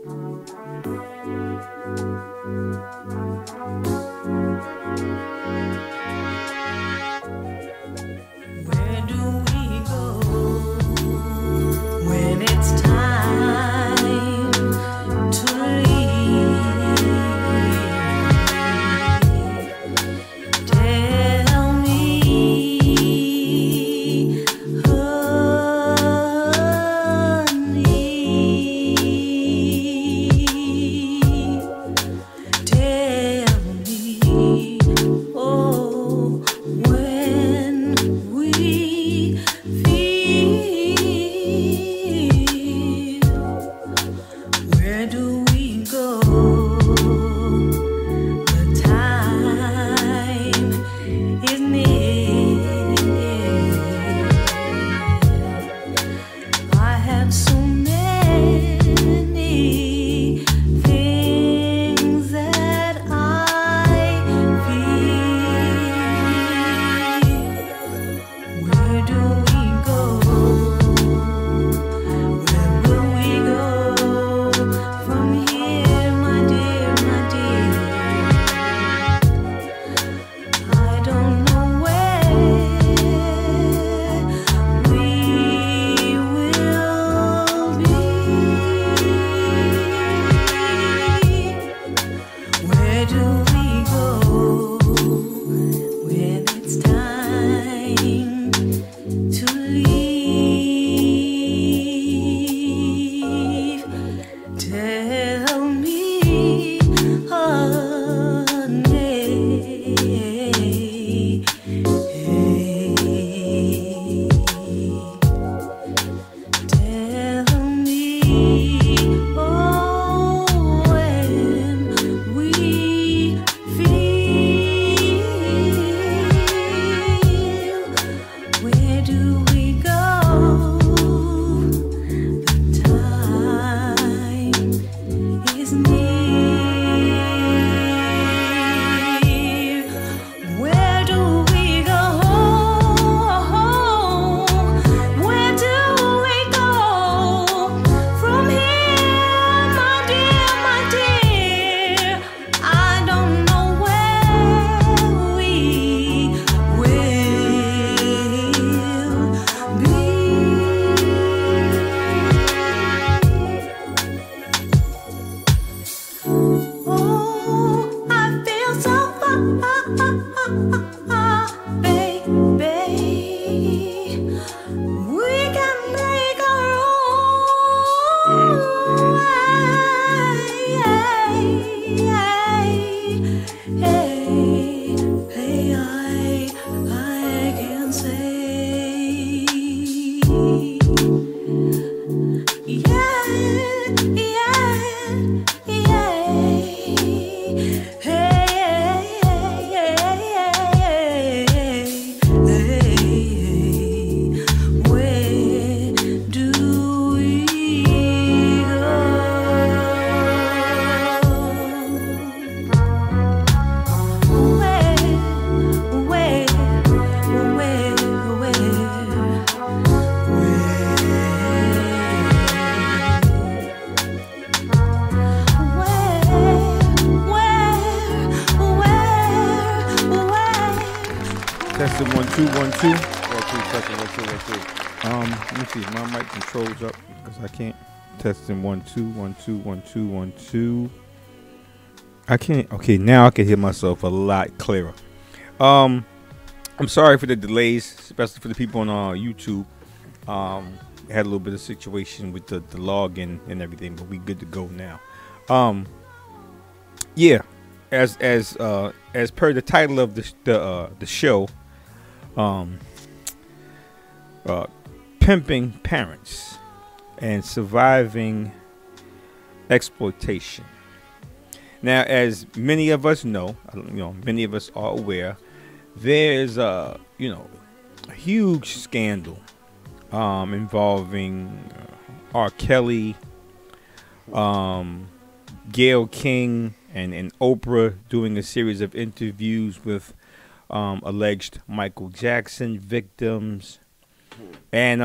Where do we go when it's time to leave? Tell me, honey. Tell me, oh, when we feel, where do we go? The time is near. I have so many things that I feel. Where do we go? Where will we go from here, my dear, my dear? I don't know where we will be. Where do we go when it's time to leave? Tell me, honey. Tell me, oh, when we feel, where do we go? The time is near. Where do we go? Where do we go from here, my dear, my dear? I don't know where we will be. Oh, I feel so far, baby. We can make our own way. I can say, yeah, yeah, yeah. Where do we go? Testing 1 2 1 2 1 2 testing 1 2 1 2. Let me see. My mic controls up because I can't. Testing 1 2 1 2 1 2 1 2. I can't. Okay, now I can hear myself a lot clearer. I'm sorry for the delays, especially for the people on YouTube. Had a little bit of situation with the login and everything, but we good to go now. Yeah, as per the title of the show, pimping parents and surviving exploitation. Now, as many of us know, many of us are aware, there's a huge scandal involving R. Kelly, Gayle King, and Oprah doing a series of interviews with alleged Michael Jackson victims. And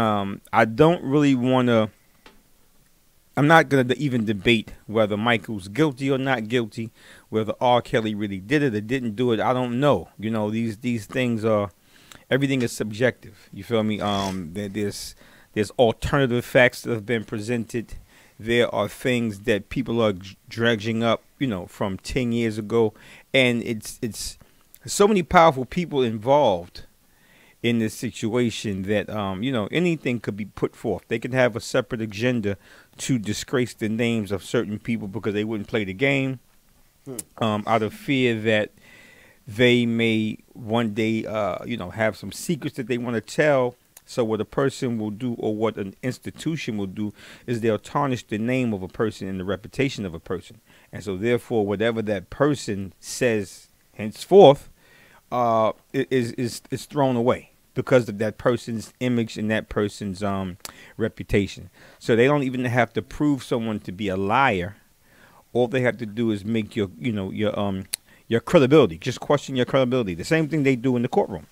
I don't really want to I'm not going to even debate whether Michael's guilty or not guilty, whether R. Kelly really did it or didn't do it. I don't know. You know, these things are, everything is subjective. You feel me? There's alternative facts that have been presented. There are things that people are dredging up, you know, from 10 years ago, and it's so many powerful people involved in this situation that you know, anything could be put forth. They could have a separate agenda to disgrace the names of certain people because they wouldn't play the game, out of fear that they may one day, you know, have some secrets that they want to tell. So what a person will do, or what an institution will do, is they'll tarnish the name of a person and the reputation of a person. And so therefore, whatever that person says henceforth is thrown away because of that person's image and that person's reputation. So they don't even have to prove someone to be a liar. All they have to do is make your, you know, your credibility. Just question your credibility. The same thing they do in the courtroom.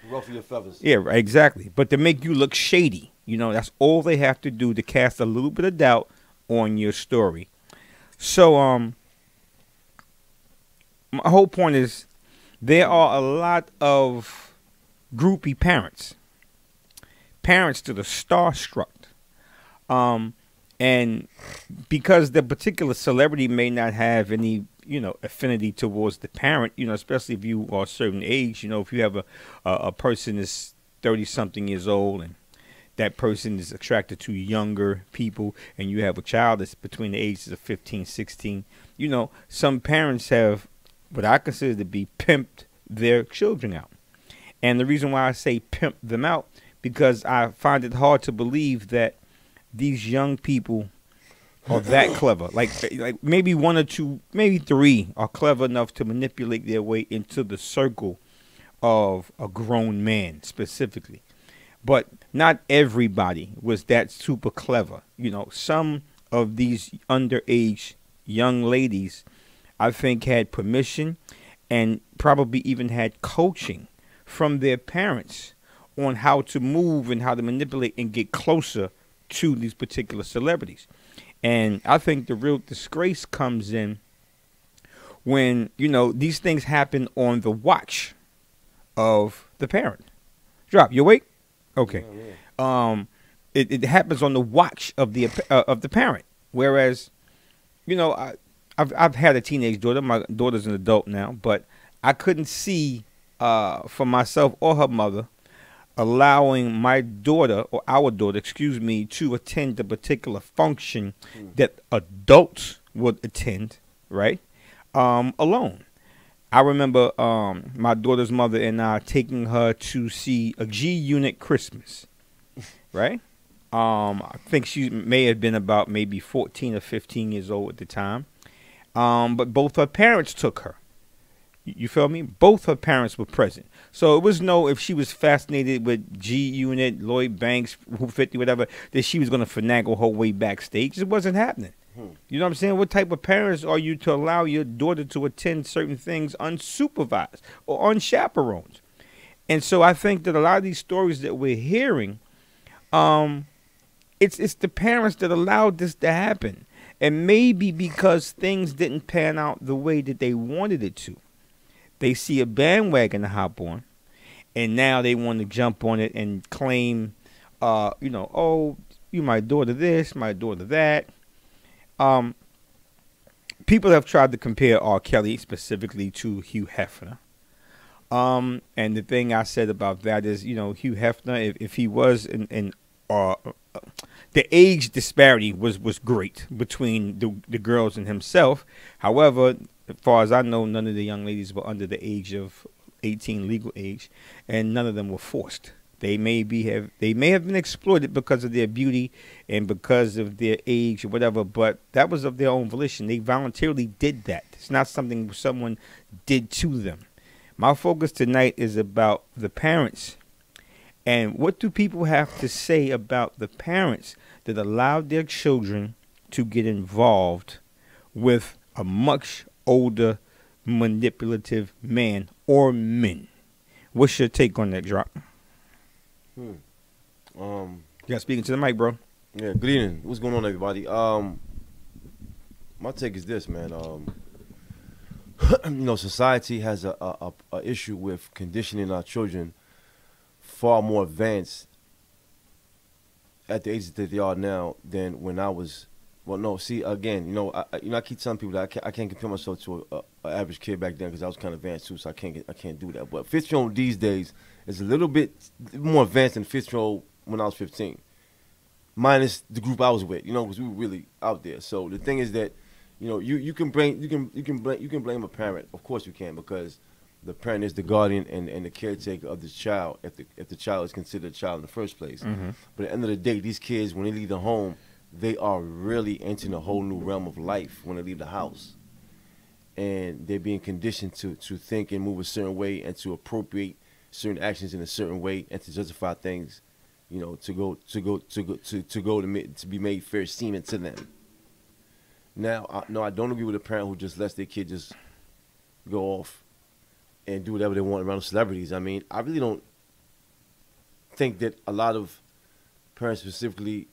Ruffle your feathers. Yeah, right, exactly. But to make you look shady, you know, that's all they have to do to cast a little bit of doubt on your story. So, my whole point is there are a lot of groupie parents that are starstruck. And because the particular celebrity may not have any, you know, affinity towards the parent, you know, especially if you are a certain age, you know, if you have a person that's 30-something years old and that person is attracted to younger people, and you have a child that's between the ages of 15, 16, you know, some parents have what I consider to be pimped their children out. And the reason why I say pimp them out, because I find it hard to believe that these young people are that clever. Like maybe one or two, maybe three are clever enough to manipulate their way into the circle of a grown man specifically. But not everybody was that super clever. You know, some of these underage young ladies, I think, had permission and probably even had coaching from their parents on how to move and how to manipulate and get closer to these particular celebrities. And I think the real disgrace comes in when, you know, these things happen on the watch of the parent. Drop, you awake? Okay. Yeah. It happens on the watch of the parent. Whereas, you know, I've had a teenage daughter. My daughter's an adult now, but I couldn't see for myself or her mother allowing my daughter, or our daughter, excuse me, to attend a particular function that adults would attend, right? Alone. I remember my daughter's mother and I taking her to see a G-Unit Christmas, right? I think she may have been about maybe 14 or 15 years old at the time. But both her parents took her. You feel me? Both her parents were present. So it was no, if she was fascinated with G-Unit, Lloyd Banks, Who 50, whatever, that she was going to finagle her way backstage. It wasn't happening. You know what I'm saying? What type of parents are you to allow your daughter to attend certain things unsupervised or unchaperoned? And so I think that a lot of these stories that we're hearing, it's the parents that allowed this to happen. And maybe because things didn't pan out the way that they wanted it to. They see a bandwagon to hop on, and now they want to jump on it and claim, you know, oh, you my daughter this, my daughter that. People have tried to compare R. Kelly specifically to Hugh Hefner. And the thing I said about that is, you know, Hugh Hefner, if he was the age disparity was great between the girls and himself. However, as far as I know, none of the young ladies were under the age of 18, legal age, and none of them were forced. They may have been exploited because of their beauty and because of their age or whatever, but that was of their own volition. They voluntarily did that. It's not something someone did to them. My focus tonight is about the parents. And what do people have to say about the parents that allowed their children to get involved with a much older, manipulative man or men? What's your take on that, Drop? You got speaking to the mic, bro. Yeah, good evening. What's going on, everybody? My take is this, man. Society has a issue with conditioning our children far more advanced at the age that they are now than when I was. Well, no. See, again, I keep telling people that I can't compare myself to a average kid back then because I was kind of advanced too, so I can't do that. But 15-year-old these days is a little bit more advanced than 15-year-old when I was 15, minus the group I was with. Because we were really out there. So the thing is that, you can blame a parent. Of course you can, because the parent is the guardian and the caretaker of the child if the child is considered a child in the first place. Mm-hmm. But at the end of the day, these kids, when they leave the home, they are really entering a whole new realm of life when they leave the house. And they're being conditioned to think and move a certain way and to appropriate certain actions in a certain way and to justify things, to be made fair seeming to them. Now, I don't agree with a parent who just lets their kid just go off and do whatever they want around celebrities. I mean, I really don't think that a lot of parents specifically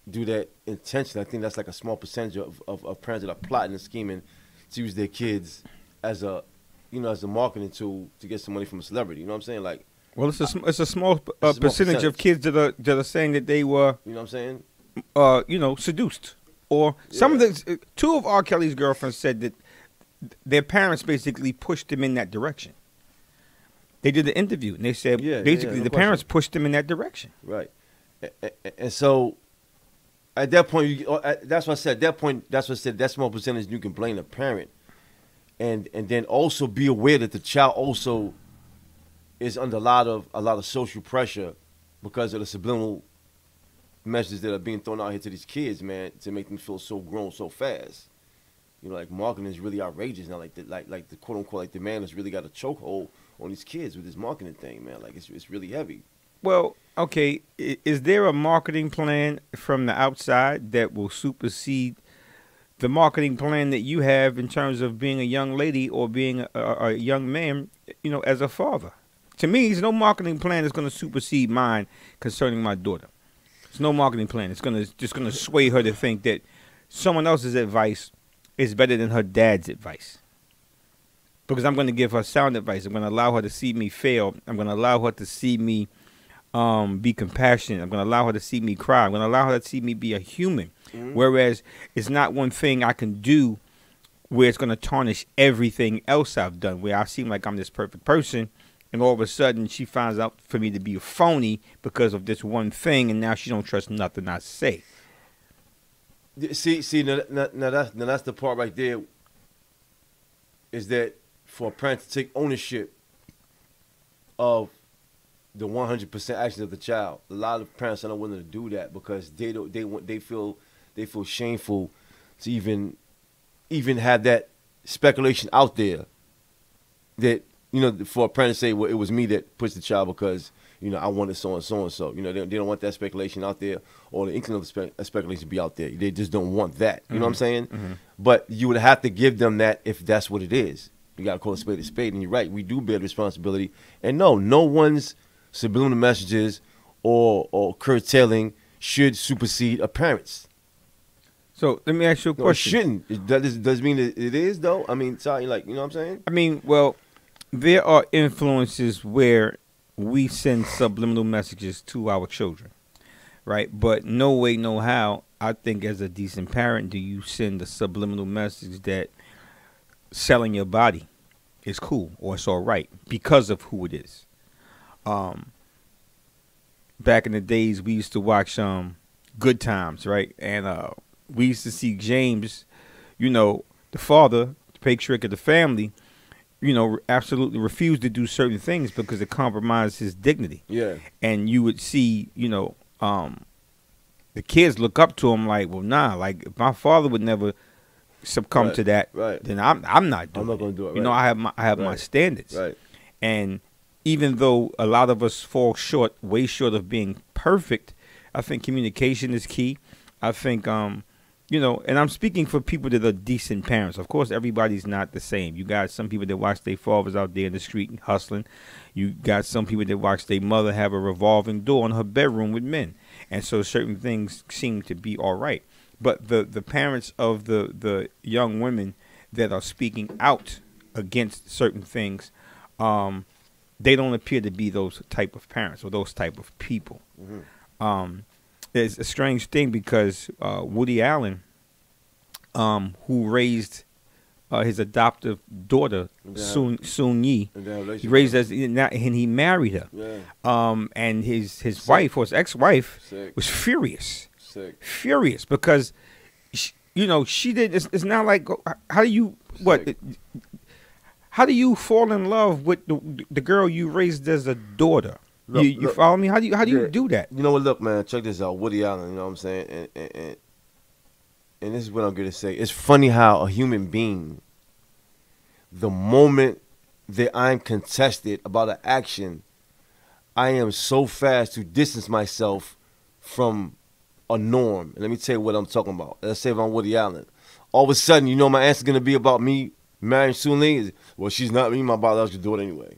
do that intentionally. I think that's like a small percentage of parents that are plotting and scheming to use their kids as a marketing tool to get some money from a celebrity. You know what I'm saying? Like, Well, it's a small percentage of kids that are saying that they were, you know what I'm saying? seduced. Or some of the two of R. Kelly's girlfriends said that their parents basically pushed them in that direction. They did the interview and they said basically the parents pushed them in that direction. Right. And so at that point, that's what I said. At that point, that's what I said. That small percentage you can blame the parent, and then also be aware that the child also is under a lot of social pressure because of the subliminal messages that are being thrown out here to these kids, man, to make them feel so grown so fast. Like marketing is really outrageous now. Like the quote unquote, like the man has really got a chokehold on these kids with this marketing thing, man. Like it's really heavy. Well, okay, is there a marketing plan from the outside that will supersede the marketing plan that you have in terms of being a young lady or being a young man, as a father? To me, there's no marketing plan that's going to supersede mine concerning my daughter. There's no marketing plan. It's just going to sway her to think that someone else's advice is better than her dad's advice. Because I'm going to give her sound advice. I'm going to allow her to see me fail. I'm going to allow her to see me be compassionate. I'm going to allow her to see me cry. I'm going to allow her to see me be a human. Mm-hmm. Whereas it's not one thing I can do where it's going to tarnish everything else I've done, where I seem like I'm this perfect person, and all of a sudden she finds out for me to be a phony because of this one thing, and now she don't trust nothing I say. See, now that's the part right there, is that for a parent to take ownership of the 100% actions of the child. A lot of parents are not willing to do that because they feel shameful to even have that speculation out there that, for a parent to say, well, it was me that pushed the child because, I wanted so and so and so. They don't want that speculation out there or the inkling of the speculation to be out there. They just don't want that. You know what I'm saying? Mm-hmm. But you would have to give them that if that's what it is. You got to call a spade, and you're right. We do bear the responsibility. And no one's subliminal messages or curtailing should supersede a parent's. So let me ask you a question. It shouldn't. Does mean it is, though? I mean, sorry, like, you know what I'm saying? I mean, well, there are influences where we send subliminal messages to our children, right? But no way, no how, I think as a decent parent, do you send a subliminal message that selling your body is cool or it's all right because of who it is. Back in the days, we used to watch Good Times, right? And we used to see James, the father, the patriarch of the family, absolutely refused to do certain things because it compromised his dignity. Yeah. And you would see, the kids look up to him like, well, nah, like if my father would never succumb to that, then I'm not doing it. I'm not going to do it. Right. I have my standards. Right. And even though a lot of us fall way short of being perfect, I think communication is key. I think, and I'm speaking for people that are decent parents. Of course, everybody's not the same. You got some people that watch their fathers out there in the street hustling. You got some people that watch their mother have a revolving door in her bedroom with men. and so certain things seem to be all right. But the parents of the young women that are speaking out against certain things, they don't appear to be those type of parents or those type of people. It's a strange thing because Woody Allen, who raised his adoptive daughter Soon Yi, he raised as and he married her. And his wife or his ex-wife was furious, because she did. It's not like how do you How do you fall in love with the girl you raised as a daughter? You follow me? How do you do that? You know what? Look, man, check this out. Woody Allen. You know what I'm saying? And this is what I'm going to say. It's funny how a human being, the moment that I'm contested about an action, I am so fast to distance myself from a norm. And let me tell you what I'm talking about. Let's say if I'm Woody Allen. All of a sudden, you know my answer's going to be about me marrying Soon Lee? Well, she's not me, my biological daughter anyway.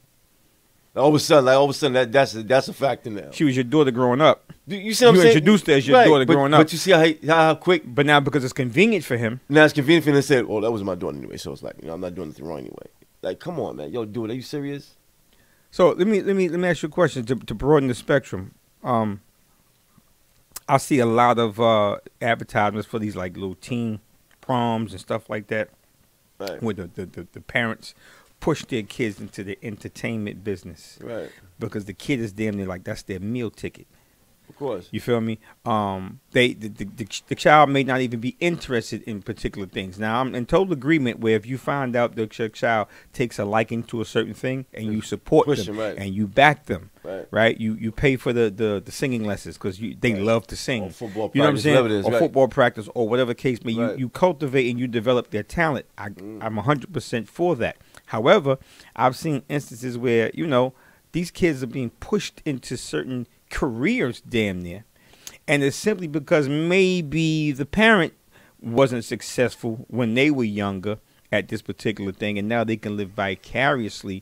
All of a sudden, that's a factor now. She was your daughter growing up. You see what I'm saying? You introduced her as your daughter growing up. But you see how quick. But now because it's convenient for him. Now it's convenient for him to say, oh, that was my daughter anyway. So it's like, I'm not doing anything wrong anyway. Like, come on, man. Yo, dude, are you serious? So let me ask you a question to broaden the spectrum. I see a lot of advertisements for these like little teen proms and stuff like that. Right. Where the parents push their kids into the entertainment business. Right. Because the kid is damn near like that's their meal ticket. Of course. You feel me? The child may not even be interested in particular things. Now, I'm in total agreement where if you find out that your child takes a liking to a certain thing and you support them and you back them, right? You pay for the singing lessons because they love to sing. Or football practice, you know what I'm saying? Is, or football practice or whatever case may you cultivate and you develop their talent. I'm 100% for that. However, I've seen instances where, these kids are being pushed into certain careers damn near, and it's simply because maybe the parent wasn't successful when they were younger at this particular thing, and now they can live vicariously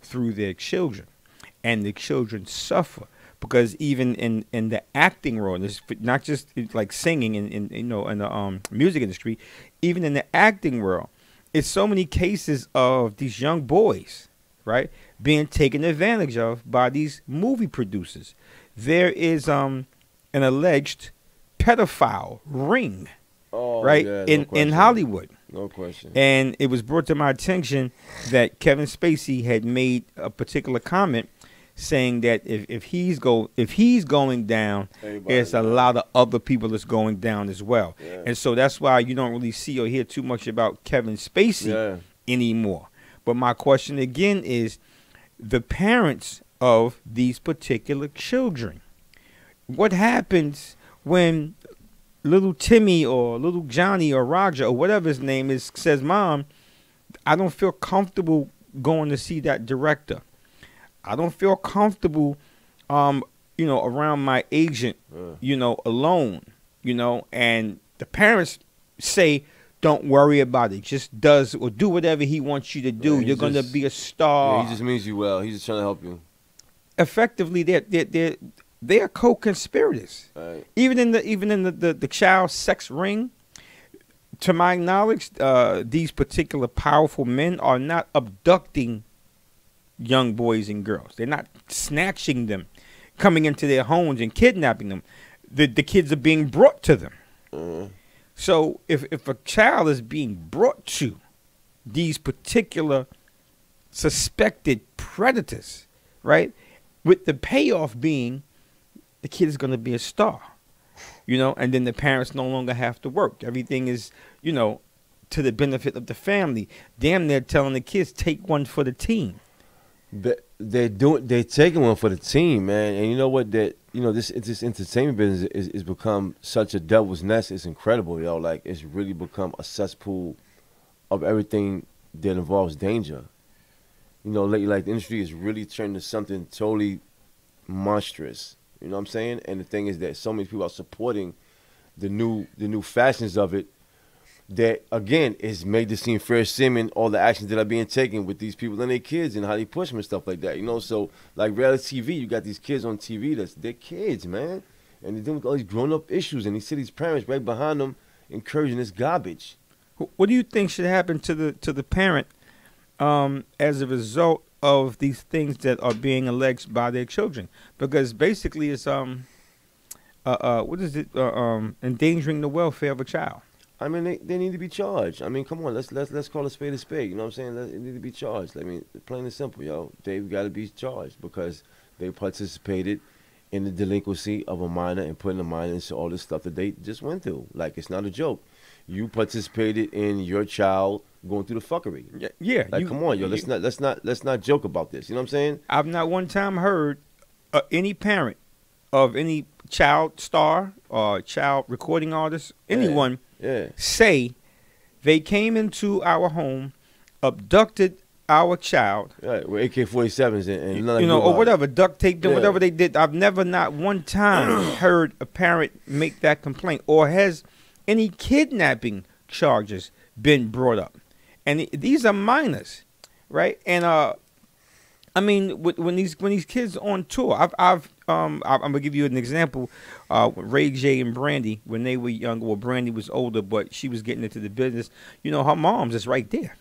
through their children, and the children suffer because even in the acting role, it's not just like singing in the music industry, even in the acting world, it's so many cases of these young boys, right, being taken advantage of by these movie producers. There is an alleged pedophile ring, in Hollywood. No question. And it was brought to my attention that Kevin Spacey had made a particular comment saying that if he's going down, there's a lot of other people that's going down as well. Yeah. And so that's why you don't really see or hear too much about Kevin Spacey anymore. But my question again is the parents of these particular children. What happens when little Timmy or little Johnny or Roger or whatever his name is says, Mom, I don't feel comfortable going to see that director. I don't feel comfortable, around my agent, alone, and the parents say, don't worry about it. Just do whatever he wants you to do. You're going to be a star. Yeah, he just means you well. He's just trying to help you. Effectively, they're co-conspirators. Right. Even in the child sex ring, to my knowledge, these particular powerful men are not abducting young boys and girls. They're not snatching them, coming into their homes and kidnapping them. The kids are being brought to them. So if a child is being brought to these particular suspected predators, right, with the payoff being the kid is going to be a star, and then the parents no longer have to work. Everything is, to the benefit of the family. Damn, they're telling the kids, take one for the team. They're taking one for the team, man. And you know what? This entertainment business is become such a devil's nest. It's incredible, yo. Like, it's really become a cesspool of everything that involves danger. Lately, like, the industry is really turned to something totally monstrous. You know what I'm saying? And the thing is that so many people are supporting the new fashions of it. That again is made to seem fair seeming all the actions that are being taken with these people and their kids and how they push them and stuff like that. So like reality TV, you got these kids on TV they're kids, man. and they're dealing with all these grown up issues, and he see these parents right behind them encouraging this garbage. What do you think should happen to the parent as a result of these things that are being alleged by their children? Because basically, it's what is it? Endangering the welfare of a child. I mean, they need to be charged. I mean, come on, let's call a spade a spade. You know what I'm saying? They need to be charged. I mean, plain and simple, yo. They've got to be charged because they participated in the delinquency of a minor and putting a minor into all this stuff that they just went through. Like, it's not a joke. You participated in your child going through the fuckery. Yeah. Like, come on, yo. Let's not joke about this. You know what I'm saying? I've not one time heard any parent of any child star or child recording artist, anyone, say they came into our home, abducted our child, right, with AK-47s and none or whatever, duct taped them, whatever they did. I've never, not one time, heard a parent make that complaint. Or has any kidnapping charges been brought up? And these are minors, right? And I mean, when these kids on tour, I'm gonna give you an example. Ray J and Brandy, when they were younger, well, Brandy was older, but she was getting into the business. You know, her mom's is right there.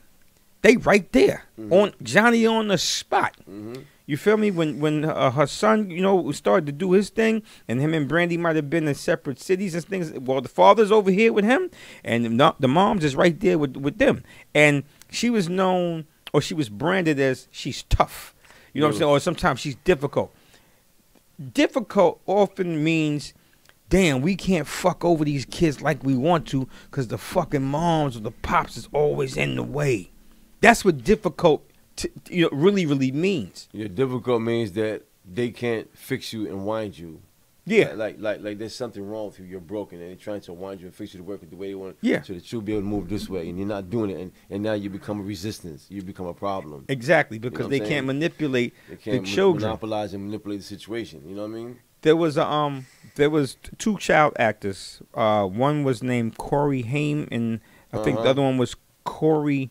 They right there on Johnny on the spot. You feel me? When her son, started to do his thing, and him and Brandy might have been in separate cities and things. Well, the father's over here with him, and the mom's is right there with them. And she was known, or she was branded as she's tough. You know what I'm saying? Or sometimes she's difficult. Difficult often means, damn, we can't fuck over these kids like we want to because the fucking moms or the pops is always in the way. That's what difficult really, really means. Yeah, difficult means that they can't fix you and wind you. Yeah. Like there's something wrong with you. You're broken, and they're trying to wind you and fix you to work it the way they want. Yeah. So that you'll be able to move this way, and you're not doing it, and now you become a resistance. You become a problem. Exactly, because they can't manipulate the children. Monopolize and manipulate the situation. You know what I mean? There was two child actors. One was named Corey Haim, and I think the other one was Corey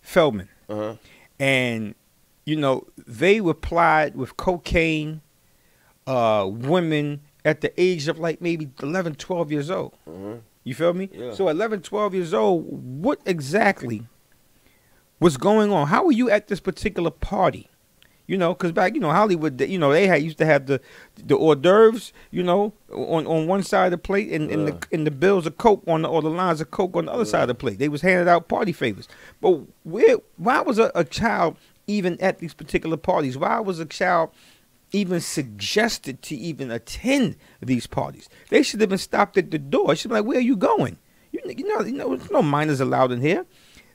Feldman. And they were plied with cocaine, women at the age of like maybe 11, 12 years old. You feel me? Yeah. So 11, 12 years old, what exactly was going on? How were you at this particular party? Because back, Hollywood, they used to have the hors d'oeuvres, on one side of the plate, and the bills of coke or the lines of coke on the other side of the plate. They was handing out party favors. But why was a child even at these particular parties? Why was a child even suggested to even attend these parties? They should have been stopped at the door. They should be like, where are you going? There's no minors allowed in here.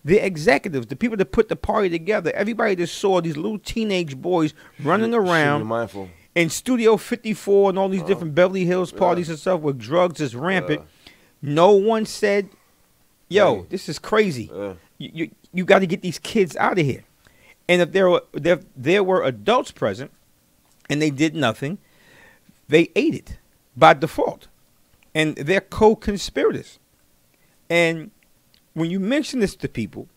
The executives, the people that put the party together, everybody that saw these little teenage boys running around in Studio 54 and all these different Beverly Hills parties and stuff where drugs is rampant. No one said, yo, this is crazy. You got to get these kids out of here. And if there were adults present and they did nothing, they ate it by default. And they're co-conspirators. And when you mention this to people,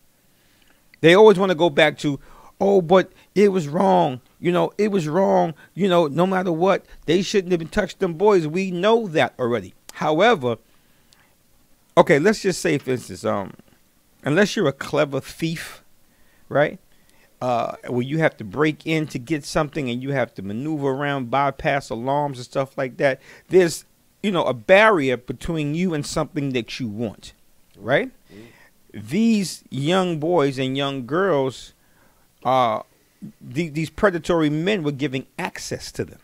they always want to go back to, oh, but it was wrong. It was wrong. No matter what, they shouldn't have been touched them boys. We know that already. However, okay, let's just say, for instance, unless you're a clever thief, right, where you have to break in to get something and you have to maneuver around, bypass alarms and stuff like that, there's, a barrier between you and something that you want, right? These young boys and young girls, these predatory men were giving access to them.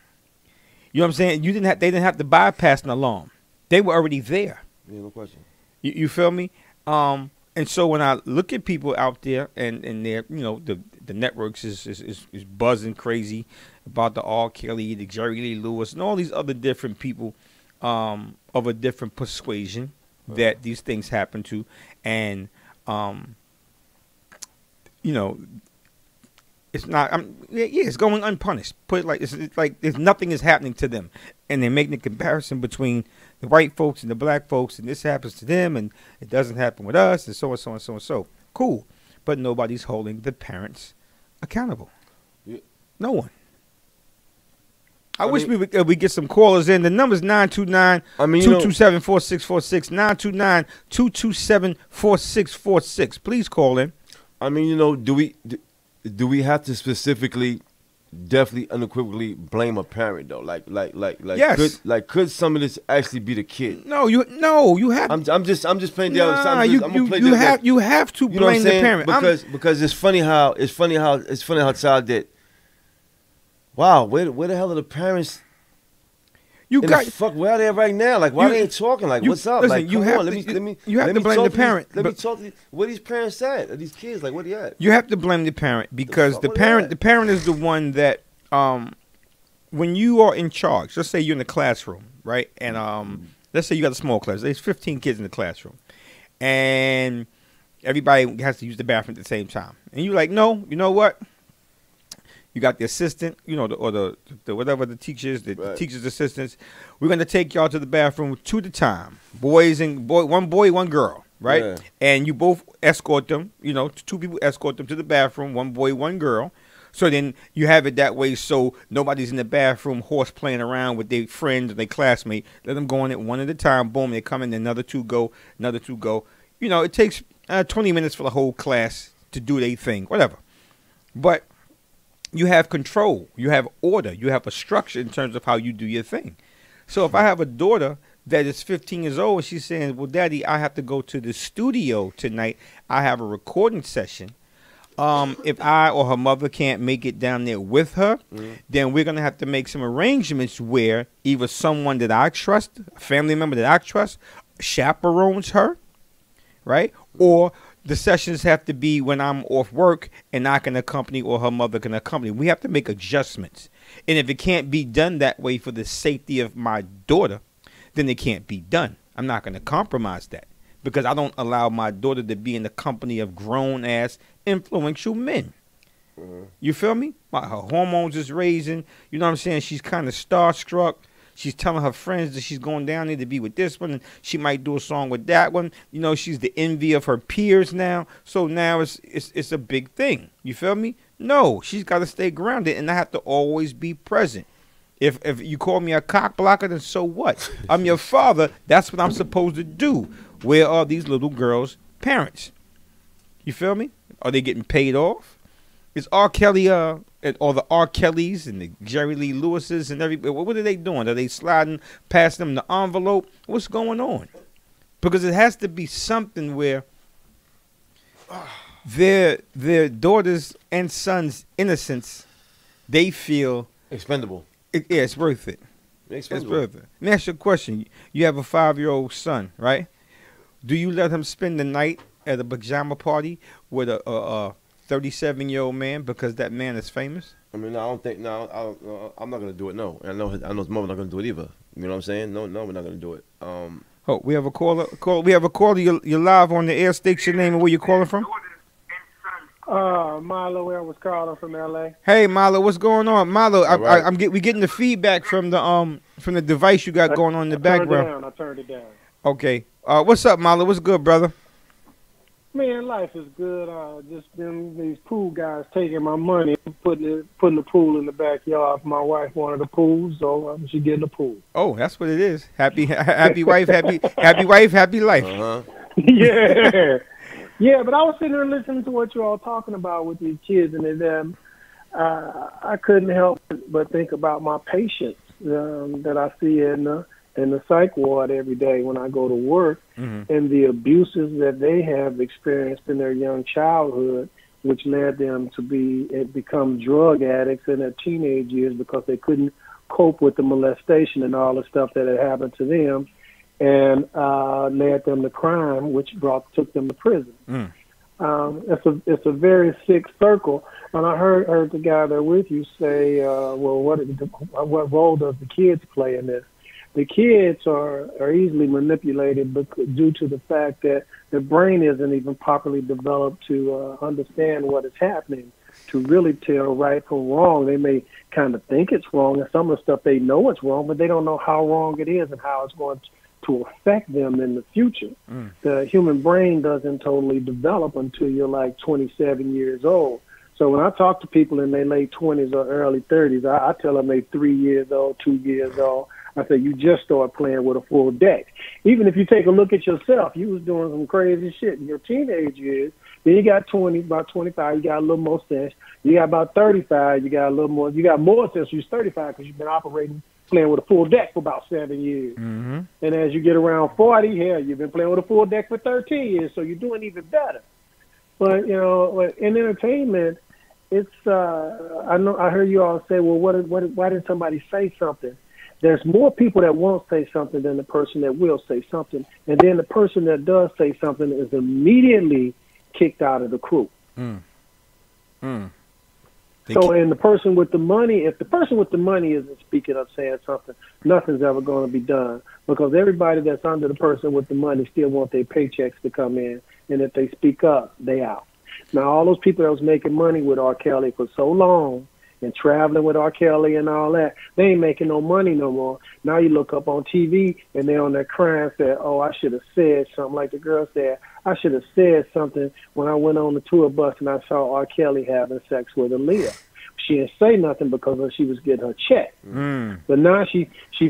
You know what I'm saying? They didn't have to bypass an alarm. They were already there. Yeah, no question. You feel me? And so when I look at people out there and they're, the networks is buzzing crazy about the R. Kelly, the Jerry Lee Lewis, and all these other different people of a different persuasion that these things happen to, and it's not. It's going unpunished. Put it like it's like nothing is happening to them, and they're making a comparison between the white folks and the black folks, and this happens to them, and it doesn't happen with us, and so and so and so and so. Cool, but nobody's holding the parents accountable. Yeah. No one. I wish we get some callers in. The number's 929 227 4646. 929 227 4646. Please call in. I mean, do we have to specifically, definitely, unequivocally blame a parent though? Like, yes. Could some of this actually be the kid? No, you have. I'm just playing the other side. You have to blame the parent because it's funny how child did. Wow, where the hell are the parents? Where are they right now? Like, why they ain't talking? Like, what's up? Listen, like, you have to blame the parent. Let me talk to where these parents at? Are these kids like, what are you at? You have to blame the parent because the parent is the one that when you are in charge. Let's say you're in the classroom, right? And let's say you got a small class. There's 15 kids in the classroom, and everybody has to use the bathroom at the same time. And you're like, no, you know what? You got the assistant, or the whatever the teachers, teachers' assistants. We're gonna take y'all to the bathroom 2 at a time, one boy, one girl, right? Yeah. And you both escort them. 2 people escort them to the bathroom, one boy, one girl. So then you have it that way, so nobody's in the bathroom horse playing around with their friends and their classmate. Let them go in it 1 at a time. Boom, they come in. Another 2 go. Another 2 go. It takes 20 minutes for the whole class to do their thing, whatever. But you have control, you have order, you have a structure in terms of how you do your thing. So if I have a daughter that is 15 years old and she's saying, well, Daddy, I have to go to the studio tonight. I have a recording session. If I or her mother can't make it down there with her, then we're going to have to make some arrangements where either someone that I trust, a family member that I trust, chaperones her, right? Or the sessions have to be when I'm off work and I can accompany or her mother can accompany. We have to make adjustments. And if it can't be done that way for the safety of my daughter, then it can't be done. I'm not going to compromise that because I don't allow my daughter to be in the company of grown-ass influential men. You feel me? Her hormones is raising. You know what I'm saying? She's kind of starstruck. She's telling her friends that she's going down there to be with this one, and she might do a song with that one. She's the envy of her peers now. So now it's a big thing. You feel me? No, she's got to stay grounded, and I have to always be present. If you call me a cock blocker, then so what? I'm your father. That's what I'm supposed to do. Where are these little girls' parents? You feel me? Are they getting paid off? Is R. Kelly or the R. Kellys and the Jerry Lee Lewises and everybody, what are they doing? Are they sliding past them the envelope? What's going on? Because it has to be something where their daughters and sons' innocence, they feel expendable. It's worth it. It's worth it. Let me ask you a question. You have a 5-year-old son, right? Do you let him spend the night at a pajama party with a 37-year-old man because that man is famous? I mean, I don't think. No, I'm not gonna do it. No, I know his mother's not gonna do it either. You know what I'm saying? No, we're not gonna do it. Oh, we have a caller. We have a caller. You're live on the air. State your name and where you're calling from. Milo, I was calling from LA. Hey, Milo, what's going on, Milo? We getting the feedback from the device you got going on in the background. I turned it down. Okay. What's up, Milo? What's good, brother? Man, life is good. Just been these pool guys taking my money, putting the pool in the backyard. My wife wanted a pool, so she getting a pool. Oh, that's what it is. Happy wife, happy wife, happy life. Uh-huh. Yeah, yeah. But I was sitting there listening to what you all talking about with these kids, and I couldn't help but think about my patients that I see in the psych ward every day when I go to work, and the abuses that they have experienced in their young childhood, which led them to become drug addicts in their teenage years because they couldn't cope with the molestation and all the stuff that had happened to them, and led them to crime, which took them to prison. It's a very sick circle. And I heard the guy there with you say, well, what role does the kids play in this? The kids are easily manipulated due to the fact that their brain isn't even properly developed to understand what is happening, to really tell right from wrong. They may kind of think it's wrong, and some of the stuff they know it's wrong, but they don't know how wrong it is and how it's going to affect them in the future. The human brain doesn't totally develop until you're like 27 years old. So when I talk to people in their late 20s or early 30s, I tell them they 3 years old, 2 years old. I say, you just start playing with a full deck. Even if you take a look at yourself, you was doing some crazy shit in your teenage years. Then you got 20, about 25, you got a little more sense. You got about 35, you got a little more. You got more sense when you're 35 because you've been operating, playing with a full deck for about 7 years. Mm-hmm. And as you get around 40, hell, you've been playing with a full deck for 13 years, so you're doing even better. But, you know, in entertainment, it's, I heard you all say, well, why didn't somebody say something? There's more people that won't say something than the person that will say something. And then the person that does say something is immediately kicked out of the crew. Mm. Mm. So, and the person with the money, if the person with the money isn't speaking up, saying something, nothing's ever going to be done, because everybody that's under the person with the money still want their paychecks to come in. And if they speak up, they out. Now, all those people that was making money with R. Kelly for so long and traveling with R. Kelly and all that, they ain't making no money no more. Now you look up on TV and they're on there crying, say, oh, I should have said something. Like the girl said, I should have said something when I went on the tour bus and I saw R. Kelly having sex with Aaliyah. She didn't say nothing because she was getting her check. Mm. But now she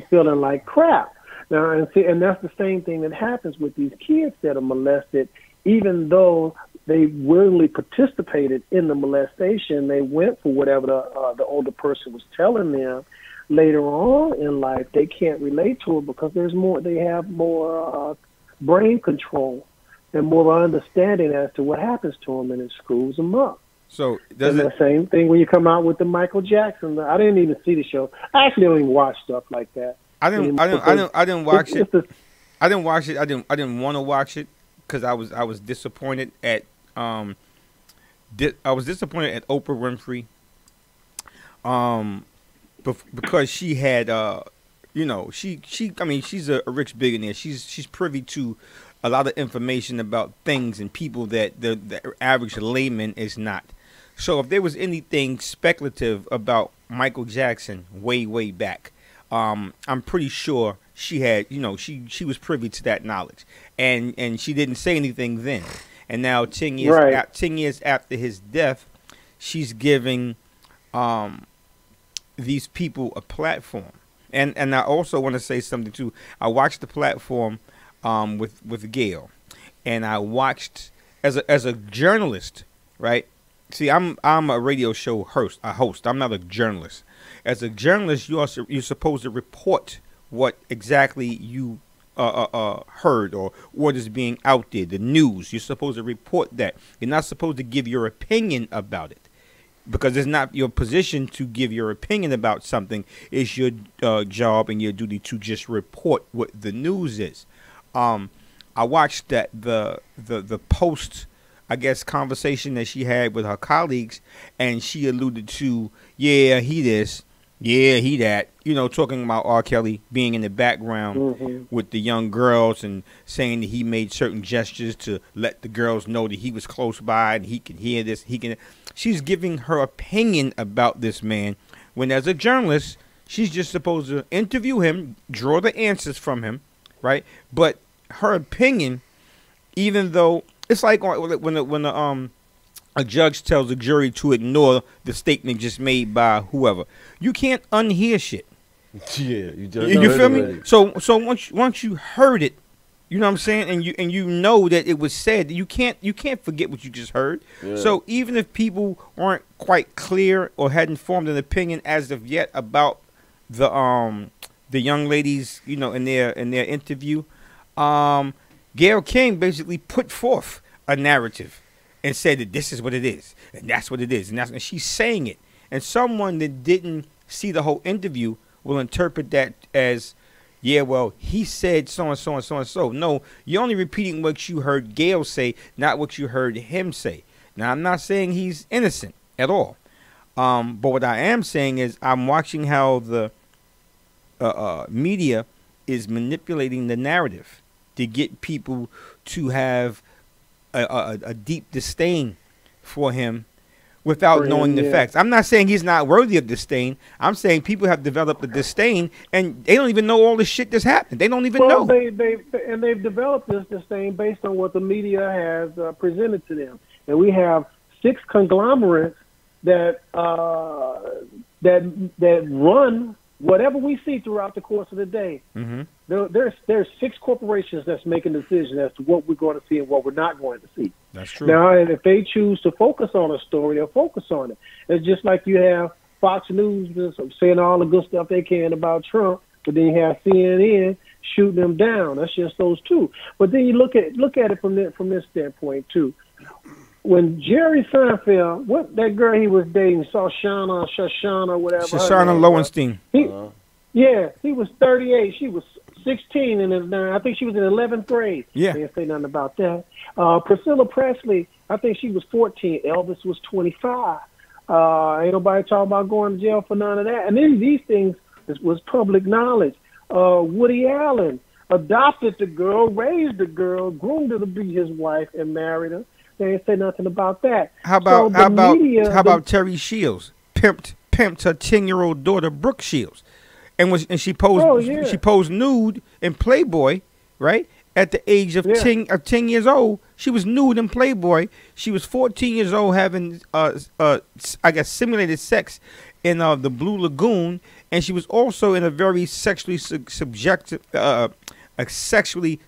feeling like crap. Now, and that's the same thing that happens with these kids that are molested. Even though they willingly participated in the molestation, they went for whatever the older person was telling them. Later on in life, they can't relate to it because they have more brain control and more understanding as to what happens to them, and it screws them up. So the same thing when you come out with the Michael Jackson. I didn't even see the show. I actually don't even watch stuff like that. I didn't watch it. I didn't watch it. I didn't want to watch it because I was disappointed at Oprah Winfrey. Because she had she's a rich billionaire. She's privy to a lot of information about things and people that the average layman is not. So if there was anything speculative about Michael Jackson way back, I'm pretty sure she had, she was privy to that knowledge, and she didn't say anything then. And now 10 years 10 years after his death, she's giving these people a platform. And I also want to say something too. I watched the platform with Gail, and I watched as a journalist, right? See, I'm a radio show host. I'm not a journalist. As a journalist, you're supposed to report what exactly you heard or what is being out there, the news. You're supposed to report that. You're not supposed to give your opinion about it, because it's not your position to give your opinion about something. It's your job and your duty to just report what the news is. I watched that the post, I guess, conversation that she had with her colleagues, and she alluded to, yeah, he this, yeah, he that, talking about R. Kelly being in the background with the young girls and saying that he made certain gestures to let the girls know that he was close by and he can hear this. She's giving her opinion about this man, when as a journalist, she's just supposed to interview him, draw the answers from him, right? But her opinion, even though it's like when a judge tells a jury to ignore the statement just made by whoever, you can't unhear shit. Yeah, you feel me? Already. So once you heard it, you know what I'm saying, and you know that it was said, you can't forget what you just heard. Yeah. So even if people weren't quite clear or hadn't formed an opinion as of yet about the young ladies, in their interview, Gayle King basically put forth a narrative and said that this is what it is, and that's what it is, and she's saying it. And someone that didn't see the whole interview will interpret that as, yeah, well, he said so and so and so and so. No, you're only repeating what you heard Gayle say, not what you heard him say. Now, I'm not saying he's innocent at all. But what I am saying is I'm watching how the media is manipulating the narrative to get people to have a deep disdain for him without knowing the facts. I'm not saying he's not worthy of disdain. I'm saying people have developed a disdain, and they don't even know all the shit that's happened. They don't even know. They've developed this disdain based on what the media has presented to them. And we have 6 conglomerates that that run whatever we see throughout the course of the day. Mm-hmm. There's 6 corporations that's making decisions as to what we're going to see and what we're not going to see. That's true. Now, and if they choose to focus on a story, they'll focus on it. It's just like you have Fox News saying all the good stuff they can about Trump, but then you have CNN shooting them down. That's just those two. But then you look at it from this standpoint too. When Jerry Seinfeld, what that girl he was dating, Shoshana, whatever. Shoshana Lowenstein. He was 38. She was 16 and I think she was in 11th grade. Yeah. They didn't say nothing about that. Priscilla Presley, I think she was 14. Elvis was 25. Ain't nobody talking about going to jail for none of that. And then these things was public knowledge. Woody Allen adopted the girl, raised the girl, groomed her to be his wife, and married her. They ain't say nothing about that. How about Terry Shields pimped her 10-year-old daughter Brooke Shields, and she posed nude in Playboy, right? At the age of 10 years old, she was nude in Playboy. She was 14 years old having I guess simulated sex in the Blue Lagoon, and she was also in a very sexually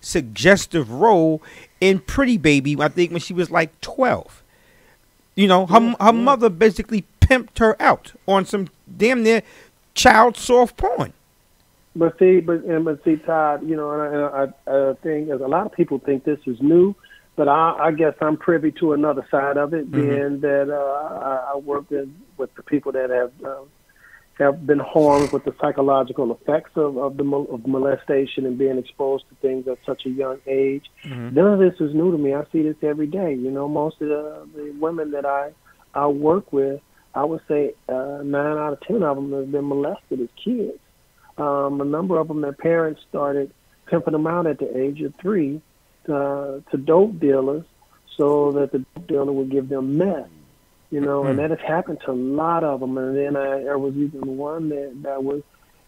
suggestive role in Pretty Baby, I think, when she was like 12. You know, her mother basically pimped her out on some damn near child soft porn. But see, Todd, you know, and I think as a lot of people think this is new, but I guess I'm privy to another side of it, being that I work with the people that have been harmed with the psychological effects of molestation and being exposed to things at such a young age. None of this is new to me. I see this every day. You know, most of the women that I work with, I would say 9 out of 10 of them have been molested as kids. A number of them, their parents started pimping them out at the age of 3 to dope dealers so that the dope dealer would give them meth. You know, and that has happened to a lot of them. And then there was even one that was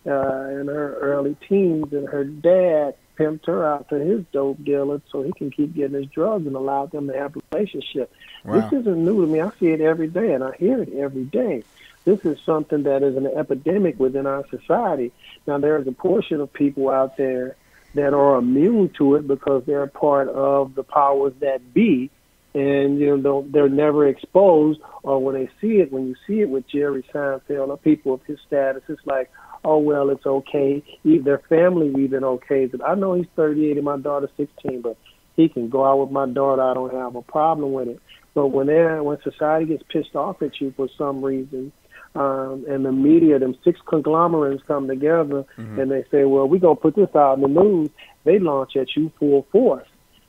in her early teens, and her dad pimped her out to his dope dealer so he can keep getting his drugs and allowed them to have a relationship. Wow. This isn't new to me. I see it every day, and I hear it every day. This is something that is an epidemic within our society. Now, there is a portion of people out there that are immune to it because they're part of the powers that be, and you know they're never exposed. Or when you see it with Jerry Seinfeld or people of his status, it's like, oh well, it's okay. Their family even okays it. I know he's 38 and my daughter's 16, but he can go out with my daughter. I don't have a problem with it. But when society gets pissed off at you for some reason, and the media, them 6 conglomerates come together and they say, well, we're going to put this out in the news, they launch at you full force.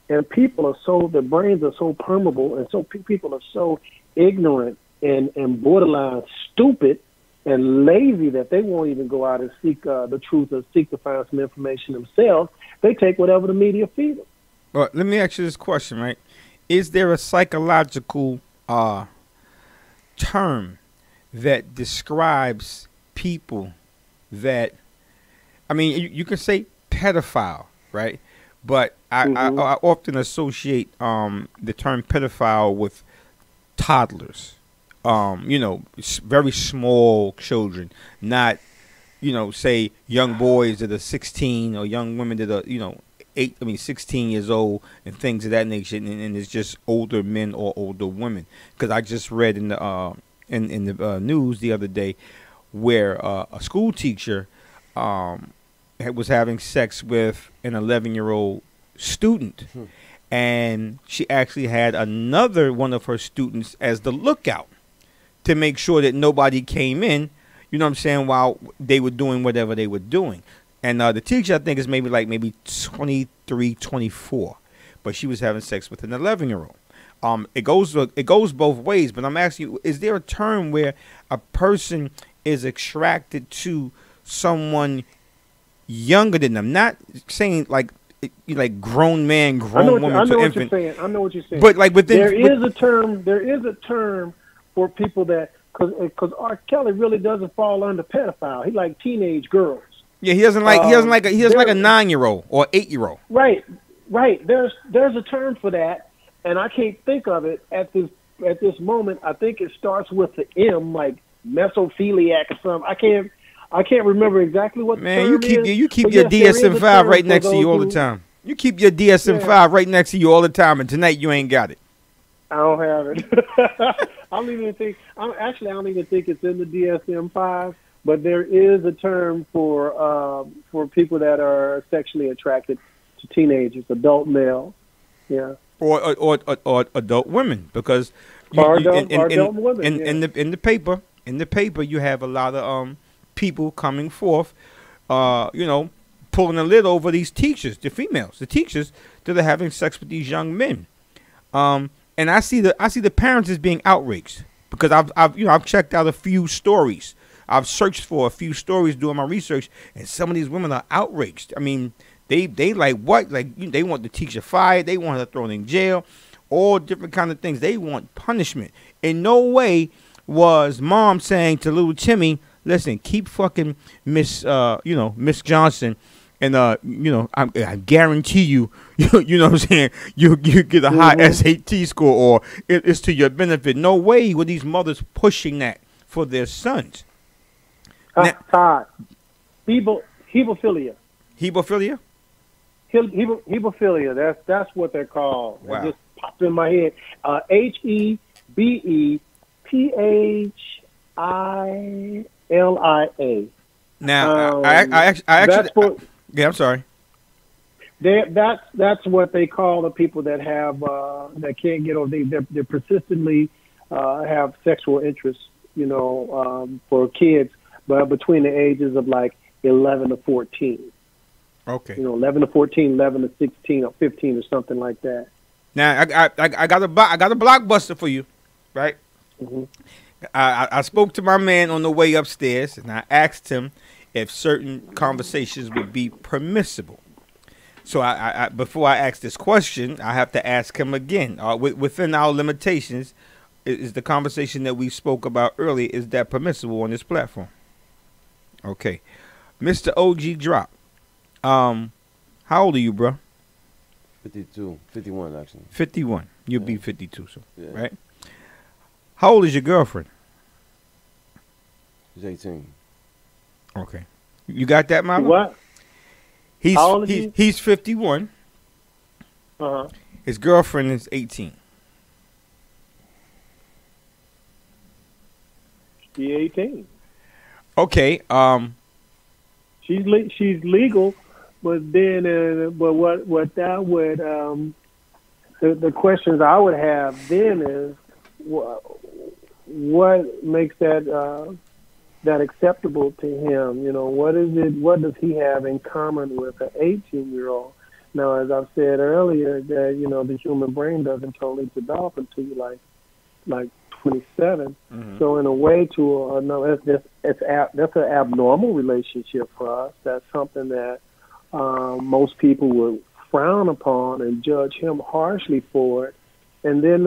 And people are their brains are so permeable, and so people are so ignorant and borderline stupid and lazy that they won't even go out and seek the truth or seek to find some information themselves. They take whatever the media feed them. Well, let me ask you this question, right? Is there a psychological term that describes people that, I mean, you can say pedophile, right? But I often associate the term pedophile with toddlers, you know, very small children, not, you know, say young boys that are 16 or young women that are, 16 years old and things of that nature, and it's just older men or older women. Because I just read in the news the other day where a school teacher was having sex with an 11-year-old student, and she actually had another one of her students as the lookout to make sure that nobody came in, you know what I'm saying, while they were doing whatever they were doing. And the teacher, I think, is maybe 23, 24, but she was having sex with an 11-year-old. It goes both ways, but I'm asking you, is there a term where a person is attracted to someone younger than them? Not saying like grown man, grown woman to infant. I know what you're saying. But like within, there is a term for people that, because R. Kelly really doesn't fall under pedophile. He like teenage girls. Yeah, he doesn't like a 9-year-old or 8-year-old. Right. There's a term for that, and I can't think of it at this at this moment, I think it starts with the M, like mesophiliac or something. I can't remember exactly what Man, the term is. you keep but your yes, there is a DSM-5 term right for next to you those all the who- time. You keep your DSM-5 Yeah. right next to you all the time, and tonight you ain't got it. I don't have it. I don't even think it's in the DSM-5. But there is a term for people that are sexually attracted to teenagers, adult males. Yeah. Or adult women, because Or adult women, in the paper you have a lot of people coming forth, pulling the lid over these teachers, the teachers that are having sex with these young men, and I see the parents as being outraged, because I've checked out a few stories. I've searched for a few stories doing my research, and some of these women are outraged. I mean, they like what? Like, they want the teacher fired. They want her thrown in jail. All different kind of things. They want punishment. In no way was mom saying to little Timmy, "Listen, keep fucking Miss Johnson, and I guarantee you, you know what I'm saying, you get a high SAT score, or it's to your benefit." No way were these mothers pushing that for their sons. Todd, hebophilia. Hebophilia? Hebophilia. That's what they're called. Wow. It just popped in my head. HEBEPHILIA. Now, I actually. Yeah, I'm sorry. That's what they call the people that have that can't get over. They persistently have sexual interest, for kids, but between the ages of like 11 to 14. Okay. 11 to 14, 11 to 16, or 15, or something like that. Now, I got a blockbuster for you, right? Mm-hmm. I spoke to my man on the way upstairs, and I asked him if certain conversations would be permissible. So I before I ask this question, I have to ask him again. Within our limitations, is the conversation that we spoke about earlier, is that permissible on this platform? Okay. Mr. OG Drop. How old are you, bro? 52, 51 actually. 51. You'll be 52, so Yeah. right? How old is your girlfriend? He's 18. Okay. You got that, Mama? What? How old is he? He's 51. Uh-huh. His girlfriend is 18. She's 18. Okay. She's legal, but then what that would the questions I would have then is what makes that acceptable to him? What is it? What does he have in common with an 18-year-old? Now, as I've said earlier, that the human brain doesn't totally develop until you like 27. Mm-hmm. So in a way, that's an abnormal relationship for us. That's something that most people would frown upon and judge him harshly for it. And then,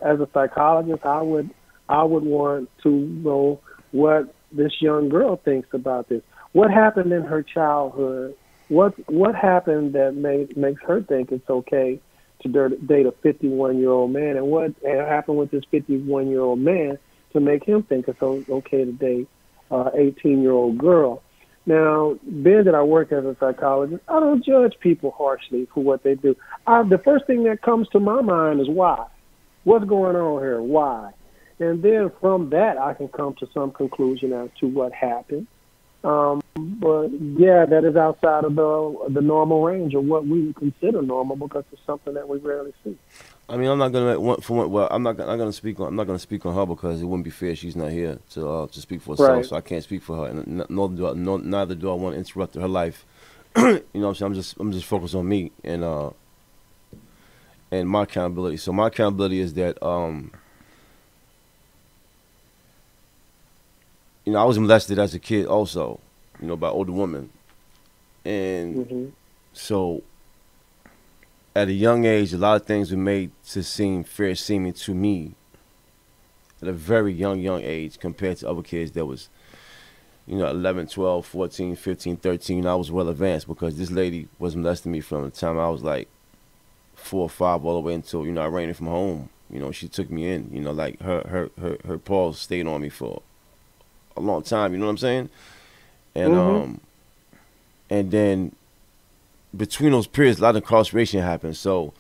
as a psychologist, I would want to know what this young girl thinks about this. What happened in her childhood? What happened that makes her think it's okay to date a 51-year-old man, and what happened with this 51-year-old man to make him think it's okay to date an 18-year-old girl? Now, being that I work as a psychologist, I don't judge people harshly for what they do. The first thing that comes to my mind is why. What's going on here? Why? And then from that, I can come to some conclusion as to what happened. But yeah, that is outside of the normal range of what we would consider normal, because it's something that we rarely see. I mean, I'm not gonna I'm not gonna speak on her, because it wouldn't be fair. She's not here to speak for herself, Right. so I can't speak for her. And neither do I want to interrupt her life. You know what I'm saying? I'm just focused on me and my accountability. So my accountability is that I was molested as a kid also, by older women, and so. At a young age, a lot of things were made to seem fair seeming to me at a very young age compared to other kids that was, 11, 12, 14, 15, 13. I was well advanced because this lady was molesting me from the time I was like 4 or 5 all the way until, I ran from home, You know, she took me in. You know, like her paws stayed on me for a long time. You know what I'm saying? And and then between those periods, a lot of incarceration happened. So,